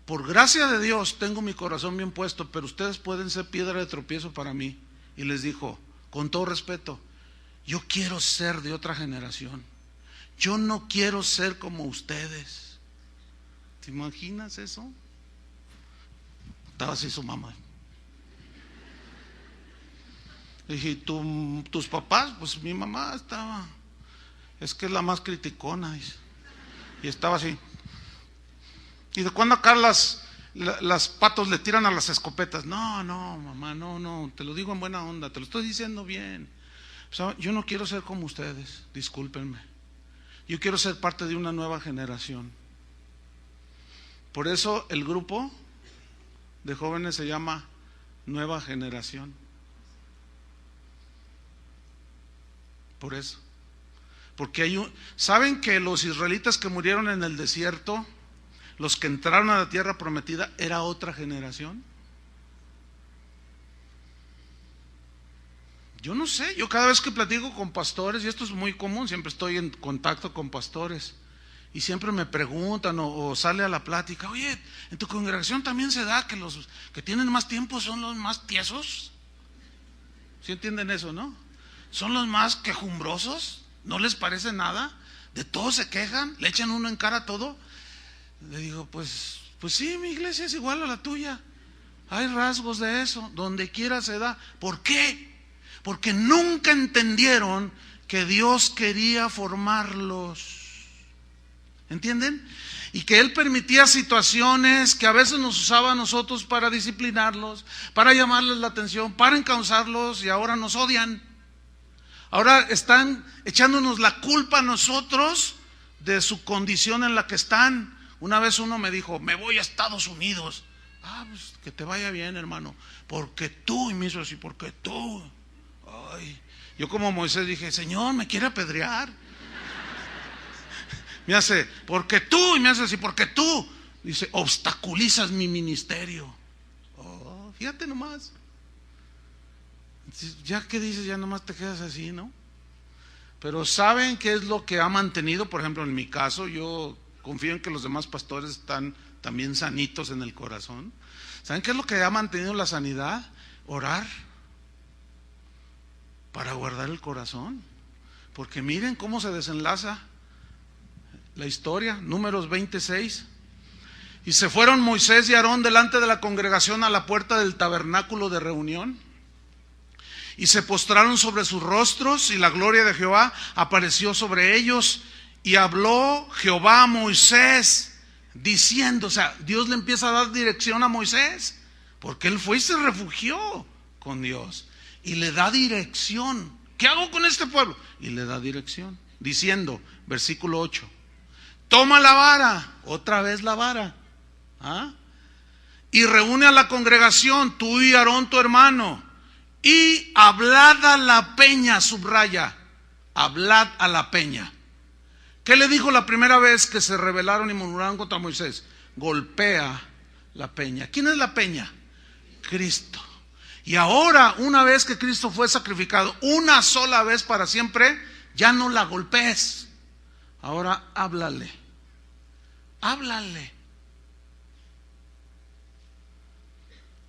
Por gracia de Dios tengo mi corazón bien puesto, pero ustedes pueden ser piedra de tropiezo para mí. Y les dijo, con todo respeto, yo quiero ser de otra generación. Yo no quiero ser como ustedes. ¿Te imaginas eso? Estaba así su mamá. Le dije, ¿y tus papás? Pues mi mamá estaba, es que es la más criticona, dice. Y estaba así. ¿Y de cuándo acá las patos le tiran a las escopetas? No, mamá, no, te lo digo en buena onda, te lo estoy diciendo bien. O sea, yo no quiero ser como ustedes, discúlpenme. Yo quiero ser parte de una nueva generación. Por eso el grupo de jóvenes se llama Nueva Generación. Por eso. Porque ¿saben que los israelitas que murieron en el desierto, los que entraron a la tierra prometida, era otra generación? Yo no sé, yo cada vez que platico con pastores, y esto es muy común, siempre estoy en contacto con pastores, y siempre me preguntan o sale a la plática, oye, ¿en tu congregación también se da que los que tienen más tiempo son los más tiesos? ¿Sí entienden eso, no? ¿Son los más quejumbrosos? ¿No les parece nada? ¿De todo se quejan? ¿Le echan uno en cara todo? Le digo, pues sí, mi iglesia es igual a la tuya. Hay rasgos de eso, donde quiera se da. ¿Por qué? Porque nunca entendieron que Dios quería formarlos. ¿Entienden? Y que Él permitía situaciones que a veces nos usaba a nosotros para disciplinarlos, para llamarles la atención, para encauzarlos, y ahora nos odian. Ahora están echándonos la culpa a nosotros de su condición en la que están. Una vez uno me dijo, me voy a Estados Unidos. Pues que te vaya bien, hermano, porque tú, y me hizo así, porque tú. Ay, yo como Moisés dije, Señor, me quiere apedrear. Me hace, porque tú, y me hace así, porque tú. Dice, obstaculizas mi ministerio. Fíjate nomás. Ya que dices, ya nomás te quedas así, ¿no? Pero ¿saben qué es lo que ha mantenido? Por ejemplo, en mi caso, yo confío en que los demás pastores están también sanitos en el corazón. ¿Saben qué es lo que ha mantenido la sanidad? Orar para guardar el corazón. Porque miren cómo se desenlaza la historia. Números 26. Y se fueron Moisés y Aarón delante de la congregación a la puerta del tabernáculo de reunión. Y se postraron sobre sus rostros, y la gloria de Jehová apareció sobre ellos. Y habló Jehová a Moisés, diciendo, o sea, Dios le empieza a dar dirección a Moisés, porque él fue y se refugió con Dios. Y le da dirección. ¿Qué hago con este pueblo? Y le da dirección, diciendo, versículo 8, toma la vara, otra vez la vara, y reúne a la congregación, tú y Aarón tu hermano, y hablad a la peña, subraya, hablad a la peña. ¿Qué le dijo la primera vez que se rebelaron y murmuraron contra Moisés? Golpea la peña. ¿Quién es la peña? Cristo. Y ahora, una vez que Cristo fue sacrificado, una sola vez para siempre, ya no la golpees. Ahora háblale. Háblale.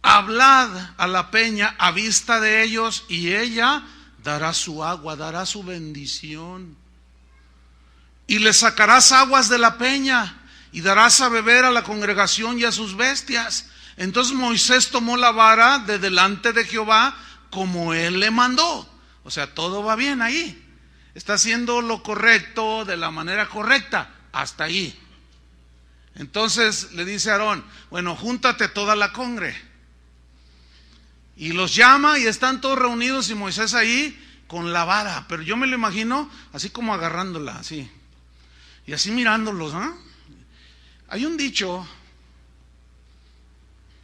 Hablad a la peña a vista de ellos, y ella dará su agua, dará su bendición. Y le sacarás aguas de la peña, y darás a beber a la congregación y a sus bestias. Entonces Moisés tomó la vara de delante de Jehová, como él le mandó. O sea, todo va bien ahí. Está haciendo lo correcto de la manera correcta. Hasta ahí. Entonces le dice a Aarón, bueno, júntate toda la congre. Y los llama y están todos reunidos, y Moisés ahí con la vara. Pero yo me lo imagino así como agarrándola, así. Y así mirándolos, Hay un dicho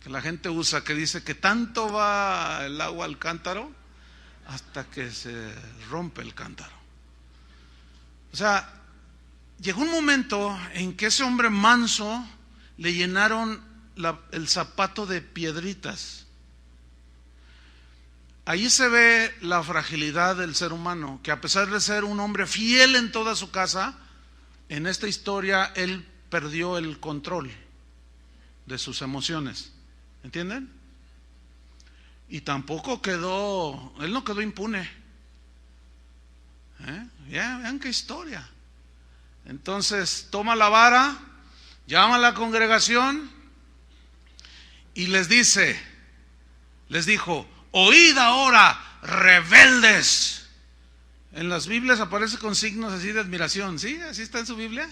que la gente usa que dice que tanto va el agua al cántaro hasta que se rompe el cántaro. O sea, llegó un momento en que ese hombre manso le llenaron el zapato de piedritas. Ahí se ve la fragilidad del ser humano, que a pesar de ser un hombre fiel en toda su casa, en esta historia él perdió el control de sus emociones. ¿Entienden? Y tampoco él no quedó impune. Vean qué historia. Entonces toma la vara, llama a la congregación y les dijo: oíd ahora, rebeldes. En las Biblias aparece con signos así de admiración, ¿sí? Así está en su Biblia.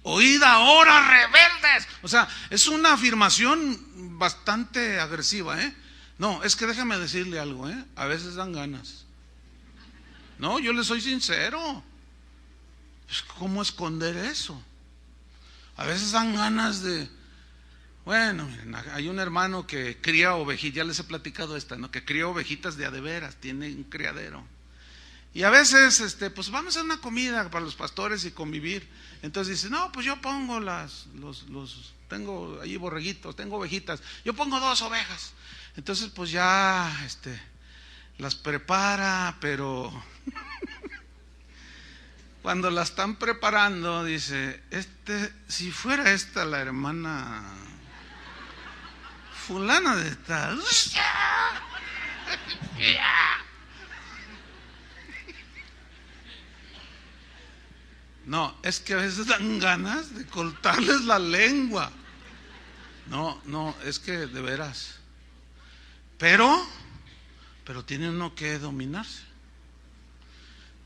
Oíd ahora, rebeldes. O sea, es una afirmación bastante agresiva, No, es que déjame decirle algo, a veces dan ganas. No, yo le soy sincero. ¿Cómo esconder eso? A veces dan ganas de... Bueno, miren, hay un hermano que cría ovejitas, ya les he platicado ¿no? Que cría ovejitas de a de veras, tiene un criadero. Y a veces, pues vamos a hacer una comida para los pastores y convivir. Entonces dice: no, pues yo pongo tengo ahí borreguitos, tengo ovejitas, yo pongo 2 ovejas. Entonces pues ya, las prepara, pero cuando la están preparando dice: si fuera esta la hermana fulana de tal. No, es que a veces dan ganas de cortarles la lengua. No, es que de veras. Pero tiene uno que dominarse.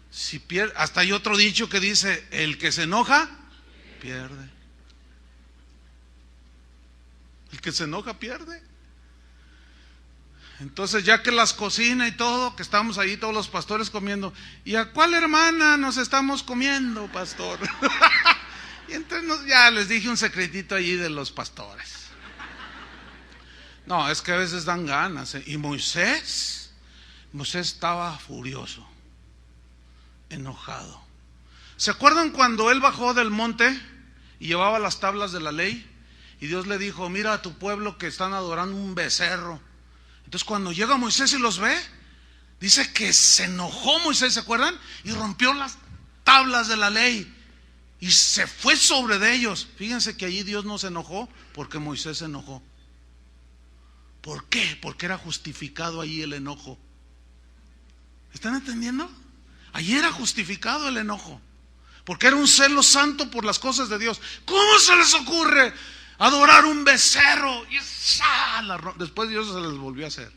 Si pierde, hasta hay otro dicho que dice: el que se enoja, pierde. El que se enoja, pierde. Entonces, ya que las cocina y todo, que estamos ahí todos los pastores comiendo: ¿y a cuál hermana nos estamos comiendo, pastor? Y entonces ya les dije un secretito allí de los pastores. No, es que a veces dan ganas, Y Moisés estaba furioso, enojado. ¿Se acuerdan cuando él bajó del monte y llevaba las tablas de la ley? Y Dios le dijo: mira a tu pueblo que están adorando un becerro. Entonces cuando llega Moisés y los ve, dice que se enojó Moisés, ¿se acuerdan? Y rompió las tablas de la ley y se fue sobre de ellos. Fíjense que allí Dios no se enojó porque Moisés se enojó. ¿Por qué? Porque era justificado allí el enojo. ¿Están entendiendo? Allí era justificado el enojo, porque era un celo santo por las cosas de Dios. ¿Cómo se les ocurre adorar un becerro? Y después Dios se les volvió a hacer.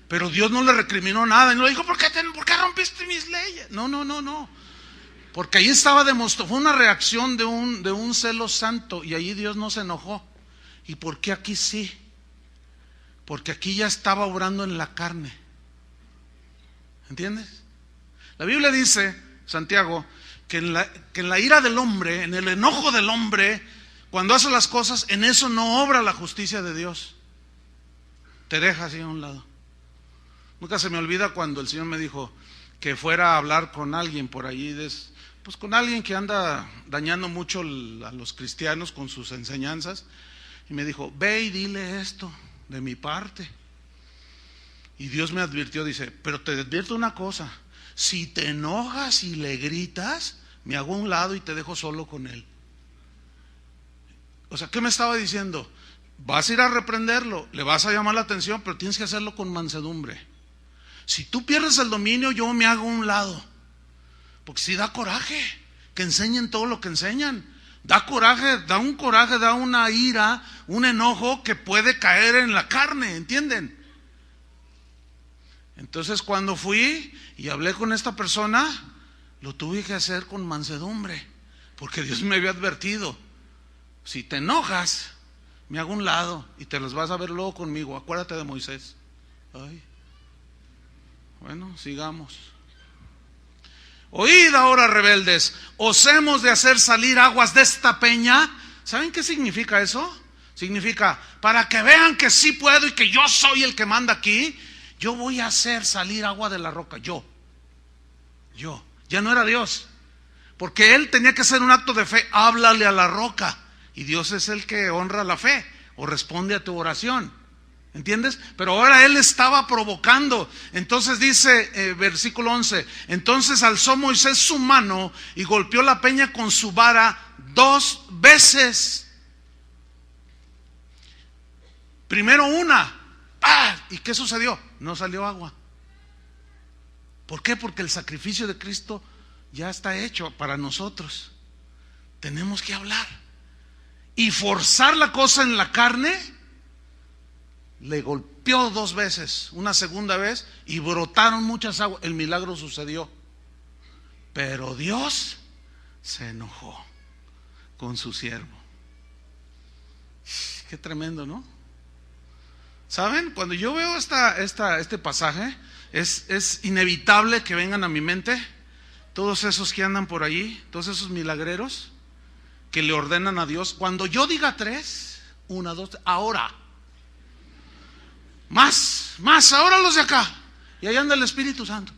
Pero Dios no le recriminó nada y no le dijo: ¿por qué rompiste mis leyes? No. Porque ahí estaba demostrado, fue una reacción de un celo santo, y allí Dios no se enojó. ¿Y por qué aquí sí? Porque aquí ya estaba obrando en la carne. ¿Entiendes? La Biblia dice, Santiago, que en la ira del hombre, en el enojo del hombre, cuando hace las cosas, en eso no obra la justicia de Dios. Te deja así a un lado. Nunca se me olvida cuando el Señor me dijo que fuera a hablar con alguien por allí, pues con alguien que anda dañando mucho a los cristianos con sus enseñanzas. Y me dijo: ve y dile esto de mi parte. Y Dios me advirtió, dice: pero te advierto una cosa, si te enojas y le gritas, me hago a un lado y te dejo solo con él. O sea, ¿qué me estaba diciendo? Vas a ir a reprenderlo, le vas a llamar la atención, pero tienes que hacerlo con mansedumbre. Si tú pierdes el dominio, yo me hago a un lado. Porque si da coraje que enseñen todo lo que enseñan. Da coraje, da una ira, un enojo que puede caer en la carne, ¿entienden? Entonces cuando fui y hablé con esta persona, lo tuve que hacer con mansedumbre, porque Dios me había advertido: si te enojas, me hago a un lado y te los vas a ver luego conmigo. Acuérdate de Moisés. Bueno, sigamos. Oíd ahora, rebeldes, os hemos de hacer salir aguas de esta peña. ¿Saben qué significa eso? Significa: para que vean que sí puedo y que yo soy el que manda aquí, yo voy a hacer salir agua de la roca. Yo. Ya no era Dios, porque él tenía que hacer un acto de fe. Háblale a la roca, y Dios es el que honra la fe o responde a tu oración. ¿Entiendes? Pero ahora él estaba provocando. Entonces dice, versículo 11, entonces alzó Moisés su mano y golpeó la peña con su vara 2 veces. Primero una. ¡Ah! ¿Y qué sucedió? No salió agua. ¿Por qué? Porque el sacrificio de Cristo ya está hecho para nosotros. Tenemos que hablar. Y forzar la cosa en la carne. Le golpeó 2 veces, una segunda vez, y brotaron muchas aguas. El milagro sucedió. Pero Dios se enojó con su siervo. Qué tremendo, ¿no? ¿Saben? Cuando yo veo este pasaje, es inevitable que vengan a mi mente todos esos que andan por allí, todos esos milagreros que le ordenan a Dios. Cuando yo diga 3, 1, 2, ahora. Más, ahora los de acá. Y ahí anda el Espíritu Santo.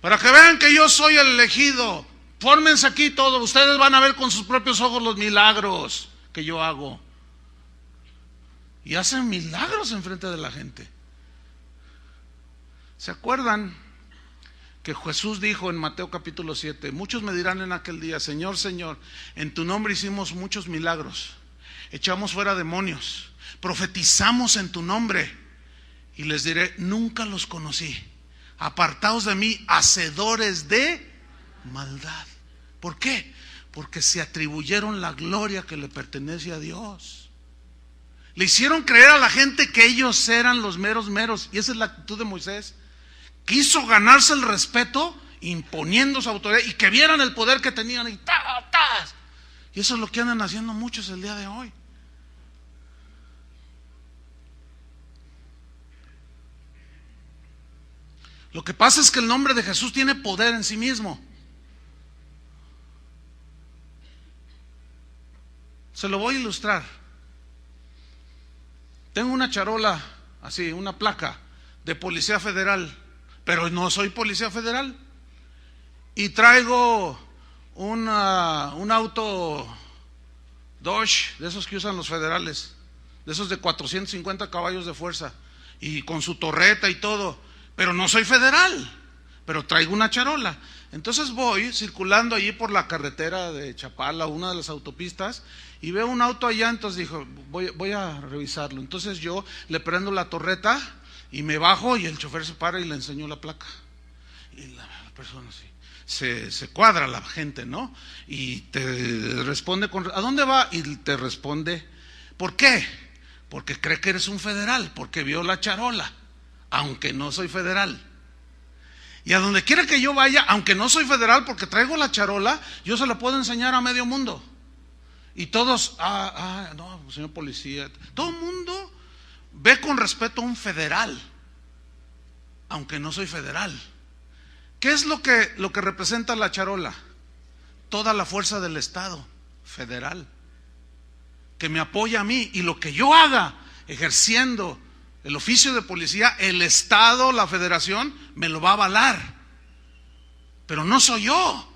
Para que vean que yo soy el elegido. Fórmense aquí todos. Ustedes van a ver con sus propios ojos los milagros que yo hago. Y hacen milagros enfrente de la gente. ¿Se acuerdan que Jesús dijo en Mateo capítulo 7, muchos me dirán en aquel día, Señor, Señor, en tu nombre hicimos muchos milagros, echamos fuera demonios, profetizamos en tu nombre? Y les diré, nunca los conocí, apartaos de mí, hacedores de maldad. ¿Por qué? Porque se atribuyeron la gloria que le pertenece a Dios. Le hicieron creer a la gente que ellos eran los meros, y esa es la actitud de Moisés. Quiso ganarse el respeto imponiendo su autoridad y que vieran el poder que tenían y Y eso es lo que andan haciendo muchos el día de hoy. Lo que pasa es que el nombre de Jesús tiene poder en sí mismo. Se lo voy a ilustrar. Tengo una charola, así, una placa de Policía Federal, pero no soy Policía Federal. Y traigo un auto Dodge, de esos que usan los federales, de esos de 450 caballos de fuerza, y con su torreta y todo, pero no soy federal, pero traigo una charola. Entonces voy circulando allí por la carretera de Chapala, una de las autopistas, y veo un auto allá. Entonces dijo, voy a revisarlo. Entonces yo le prendo la torreta y me bajo, y el chofer se para y le enseñó la placa. Y la persona así, se cuadra la gente, ¿no? Y te responde ¿a dónde va? Y te responde, ¿por qué? Porque cree que eres un federal, porque vio la charola, aunque no soy federal. Y a donde quiera que yo vaya, aunque no soy federal, porque traigo la charola, yo se la puedo enseñar a medio mundo. Y todos, no, señor policía, todo el mundo ve con respeto a un federal, aunque no soy federal. ¿Qué es lo que representa la charola? Toda la fuerza del Estado federal, que me apoya a mí, y lo que yo haga ejerciendo el oficio de policía, el Estado, la Federación, me lo va a avalar. Pero no soy yo,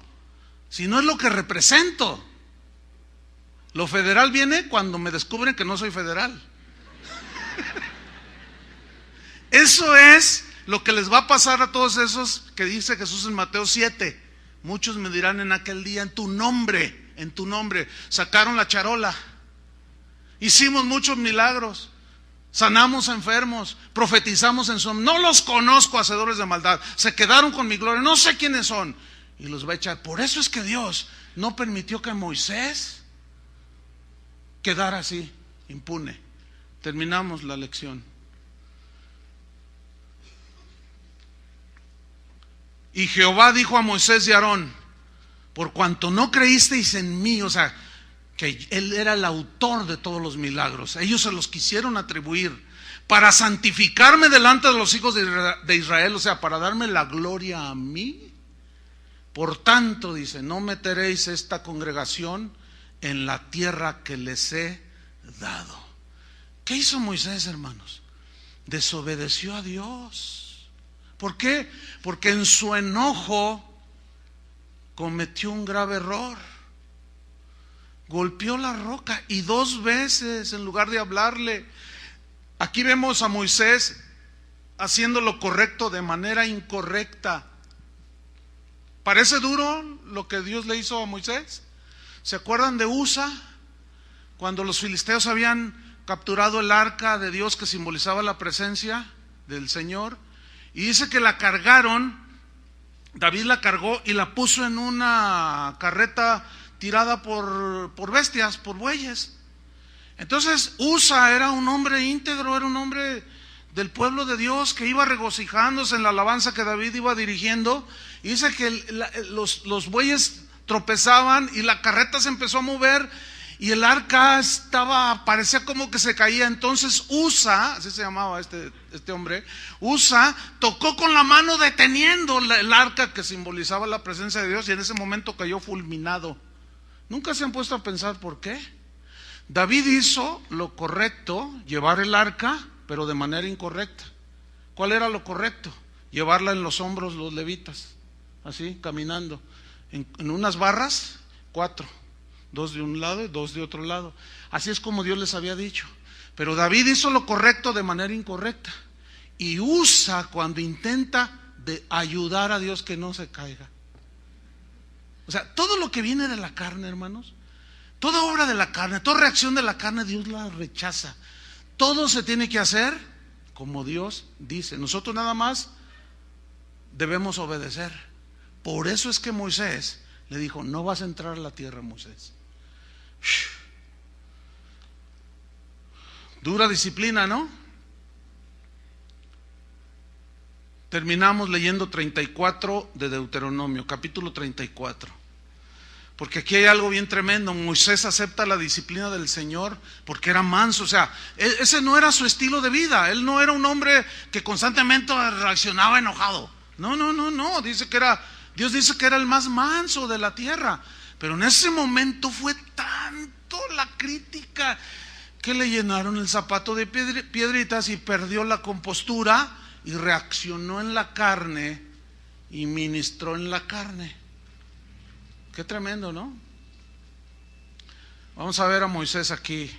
sino es lo que represento. Lo federal viene cuando me descubren que no soy federal. Eso es lo que les va a pasar a todos esos que dice Jesús en Mateo 7. Muchos me dirán en aquel día, en tu nombre, sacaron la charola. Hicimos muchos milagros. Sanamos a enfermos, profetizamos en su nombre. No los conozco, hacedores de maldad. Se quedaron con mi gloria, no sé quiénes son. Y los va a echar. Por eso es que Dios no permitió que Moisés quedara así, impune. Terminamos la lección. Y Jehová dijo a Moisés y a Aarón, por cuanto no creísteis en mí, o sea, que él era el autor de todos los milagros, ellos se los quisieron atribuir para santificarme delante de los hijos de Israel, o sea, para darme la gloria a mí. Por tanto, dice, no meteréis esta congregación en la tierra que les he dado. ¿Qué hizo Moisés, hermanos? Desobedeció a Dios. ¿Por qué? Porque en su enojo cometió un grave error. golpeó la roca y 2 veces en lugar de hablarle. Aquí vemos a Moisés haciendo lo correcto de manera incorrecta. ¿Parece duro lo que Dios le hizo a Moisés? ¿Se acuerdan de Usa? Cuando los filisteos habían capturado el arca de Dios que simbolizaba la presencia del Señor, y dice que la cargaron, David la cargó y la puso en una carreta tirada por bestias, por bueyes. Entonces Usa era un hombre íntegro, era un hombre del pueblo de Dios que iba regocijándose en la alabanza que David iba dirigiendo, y dice que los bueyes tropezaban y la carreta se empezó a mover y el arca parecía como que se caía. Entonces Usa, así se llamaba este hombre, Usa tocó con la mano deteniendo el arca que simbolizaba la presencia de Dios, y en ese momento cayó fulminado. ¿Nunca se han puesto a pensar por qué? David hizo lo correcto, llevar el arca, pero de manera incorrecta. ¿Cuál era lo correcto? Llevarla en los hombros los levitas, así, caminando, en unas barras, 4, 2 de un lado y 2 de otro lado. Así es como Dios les había dicho. Pero David hizo lo correcto de manera incorrecta. Y Usa, cuando intenta de ayudar a Dios que no se caiga. O sea, todo lo que viene de la carne, hermanos, toda obra de la carne, toda reacción de la carne, Dios la rechaza. Todo se tiene que hacer como Dios dice. Nosotros nada más debemos obedecer. Por eso es que Moisés le dijo: no vas a entrar a la tierra, Moisés. Dura disciplina, ¿no? Terminamos leyendo 34 de Deuteronomio, capítulo 34. Porque aquí hay algo bien tremendo. Moisés acepta la disciplina del Señor porque era manso. O sea, ese no era su estilo de vida. Él no era un hombre que constantemente reaccionaba enojado. No. Dios dice que era el más manso de la tierra. Pero en ese momento fue tanto la crítica que le llenaron el zapato de piedritas y perdió la compostura y reaccionó en la carne y ministró en la carne. Qué tremendo, ¿no? Vamos a ver a Moisés aquí.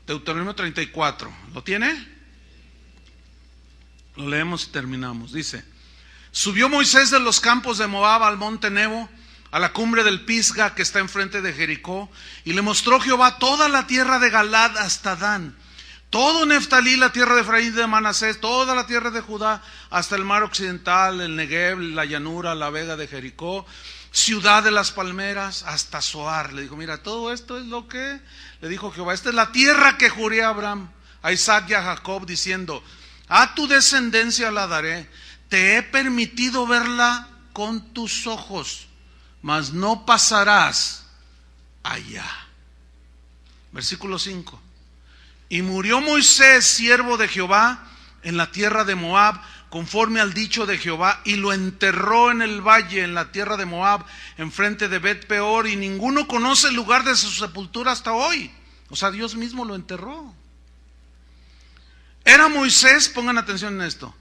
Deuteronomio 34. ¿Lo tiene? Lo leemos y terminamos. Dice: subió Moisés de los campos de Moab al monte Nebo, a la cumbre del Pisga que está enfrente de Jericó, y le mostró Jehová toda la tierra de Galad hasta Dan, todo Neftalí, la tierra de Efraín y de Manasés, toda la tierra de Judá, hasta el mar occidental, el Negev, la llanura, la vega de Jericó, ciudad de las palmeras, hasta Zoar. Le dijo: mira, todo esto es lo que le dijo Jehová. Esta es la tierra que juré a Abraham, a Isaac y a Jacob, diciendo: a tu descendencia la daré. Te he permitido verla con tus ojos, mas no pasarás allá. Versículo 5. Y murió Moisés, siervo de Jehová, en la tierra de Moab, conforme al dicho de Jehová, y lo enterró en el valle, en la tierra de Moab, enfrente de Bet Peor, y ninguno conoce el lugar de su sepultura hasta hoy. O sea, Dios mismo lo enterró. Era Moisés, pongan atención en esto,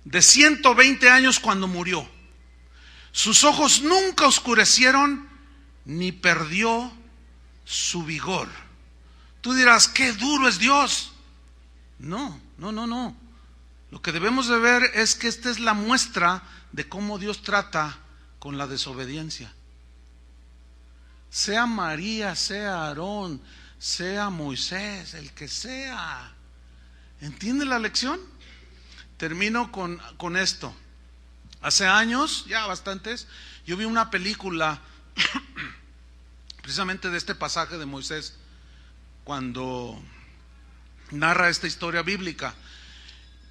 de 120 años cuando murió. Sus ojos nunca oscurecieron, ni perdió su vigor. Tú dirás: qué duro es Dios. No. Lo que debemos de ver es que esta es la muestra de cómo Dios trata con la desobediencia. Sea María, sea Aarón, sea Moisés, el que sea. ¿Entiende la lección? Termino con esto. Hace años, ya bastantes, yo vi una película precisamente de este pasaje de Moisés, cuando narra esta historia bíblica.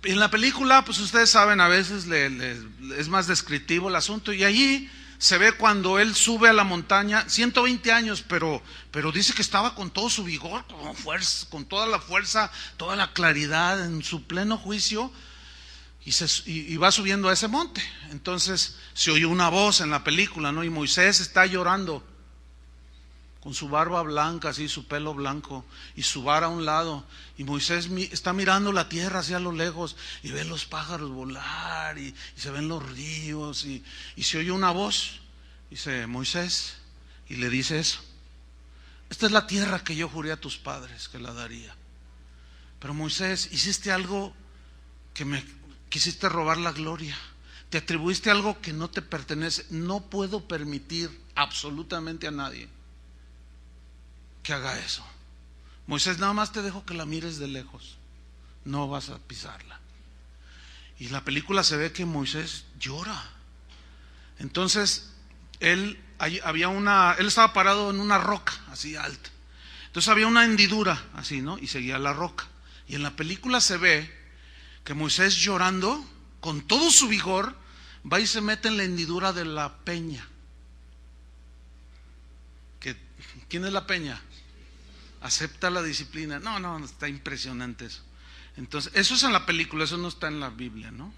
En la película, pues ustedes saben, a veces es más descriptivo el asunto, y allí se ve cuando él sube a la montaña, 120 años, pero dice que estaba con todo su vigor, con toda la fuerza, toda la claridad, en su pleno juicio, y va subiendo a ese monte. Entonces se oye una voz en la película, ¿no? Y Moisés está llorando, con su barba blanca, así, su pelo blanco, y su vara a un lado, y Moisés está mirando la tierra hacia lo lejos, y ve los pájaros volar, y se ven los ríos, y se oye una voz, dice: Moisés, y le dice eso: esta es la tierra que yo juré a tus padres que la daría. Pero Moisés, hiciste algo que me quisiste robar la gloria. Te atribuiste algo que no te pertenece. No puedo permitir absolutamente a nadie que haga eso. Moisés, nada más te dejo que la mires de lejos. No vas a pisarla. Y la película se ve que Moisés llora. Entonces, él estaba parado en una roca así alta. Entonces había una hendidura así, ¿no? Y seguía la roca. Y en la película se ve que Moisés, llorando con todo su vigor, va y se mete en la hendidura de la peña. ¿Quién es la peña? Acepta la disciplina. No, está impresionante eso. Entonces, eso es en la película, eso no está en la Biblia, ¿no?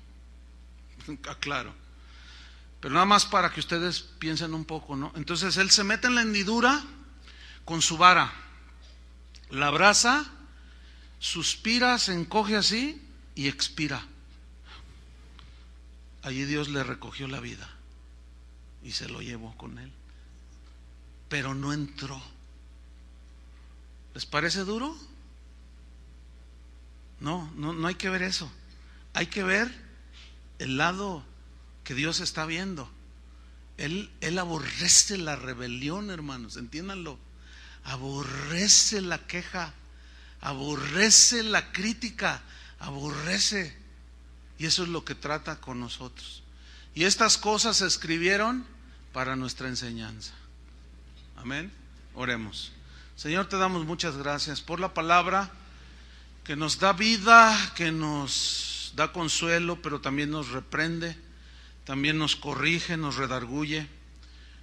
Claro. Pero nada más para que ustedes piensen un poco, ¿no? Entonces él se mete en la hendidura con su vara, la abraza, suspira, se encoge así y expira. Allí Dios le recogió la vida y se lo llevó con él. Pero no entró. ¿Les parece duro? No hay que ver eso. Hay que ver el lado que Dios está viendo. Él aborrece la rebelión, hermanos, entiéndanlo. Aborrece la queja, aborrece la crítica, aborrece. Y eso es lo que trata con nosotros. Y estas cosas se escribieron para nuestra enseñanza. Amén. Oremos. Señor, te damos muchas gracias por la palabra que nos da vida, que nos da consuelo, pero también nos reprende, también nos corrige, nos redarguye.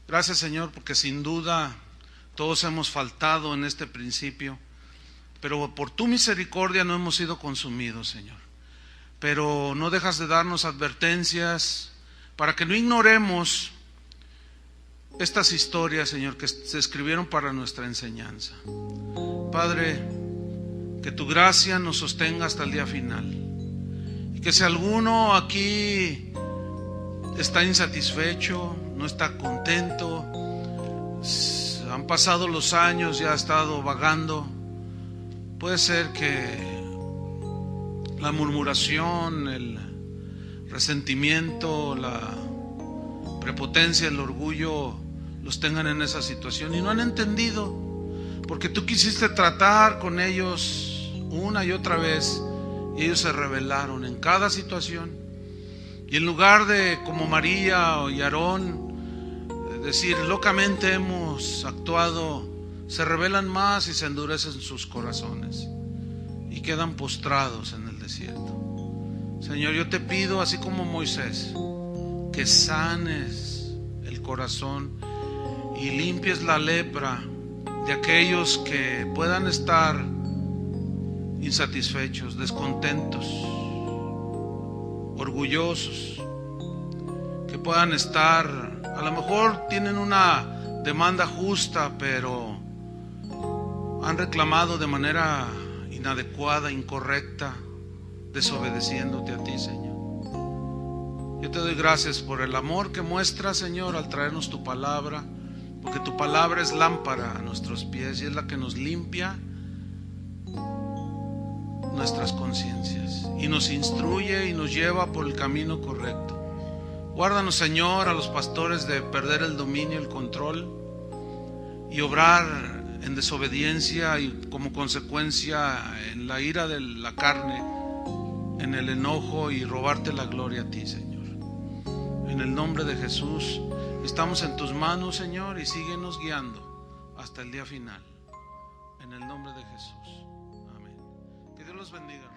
Gracias, Señor, porque sin duda todos hemos faltado en este principio, pero por tu misericordia no hemos sido consumidos, Señor. Pero no dejas de darnos advertencias para que no ignoremos estas historias, Señor, que se escribieron para nuestra enseñanza. Padre, que tu gracia nos sostenga hasta el día final. Y que si alguno aquí está insatisfecho, no está contento, han pasado los años y ha estado vagando, puede ser que la murmuración, el resentimiento, la prepotencia, el orgullo los tengan en esa situación y no han entendido, porque tú quisiste tratar con ellos una y otra vez y ellos se rebelaron en cada situación. Y en lugar de, como María y Aarón, decir locamente hemos actuado, se rebelan más y se endurecen sus corazones y quedan postrados en el desierto. Señor, yo te pido, así como Moisés, que sanes el corazón y limpies la lepra de aquellos que puedan estar insatisfechos, descontentos, orgullosos, que puedan estar, a lo mejor tienen una demanda justa, pero han reclamado de manera inadecuada, incorrecta, desobedeciéndote a ti, Señor. Yo te doy gracias por el amor que muestras, Señor, al traernos tu palabra, porque tu palabra es lámpara a nuestros pies y es la que nos limpia nuestras conciencias y nos instruye y nos lleva por el camino correcto. Guárdanos, Señor, a los pastores de perder el dominio, el control y obrar en desobediencia y como consecuencia en la ira de la carne, en el enojo y robarte la gloria a ti, Señor. En el nombre de Jesús estamos en tus manos, Señor, y síguenos guiando hasta el día final. En el nombre de Jesús. Amén. Que Dios los bendiga.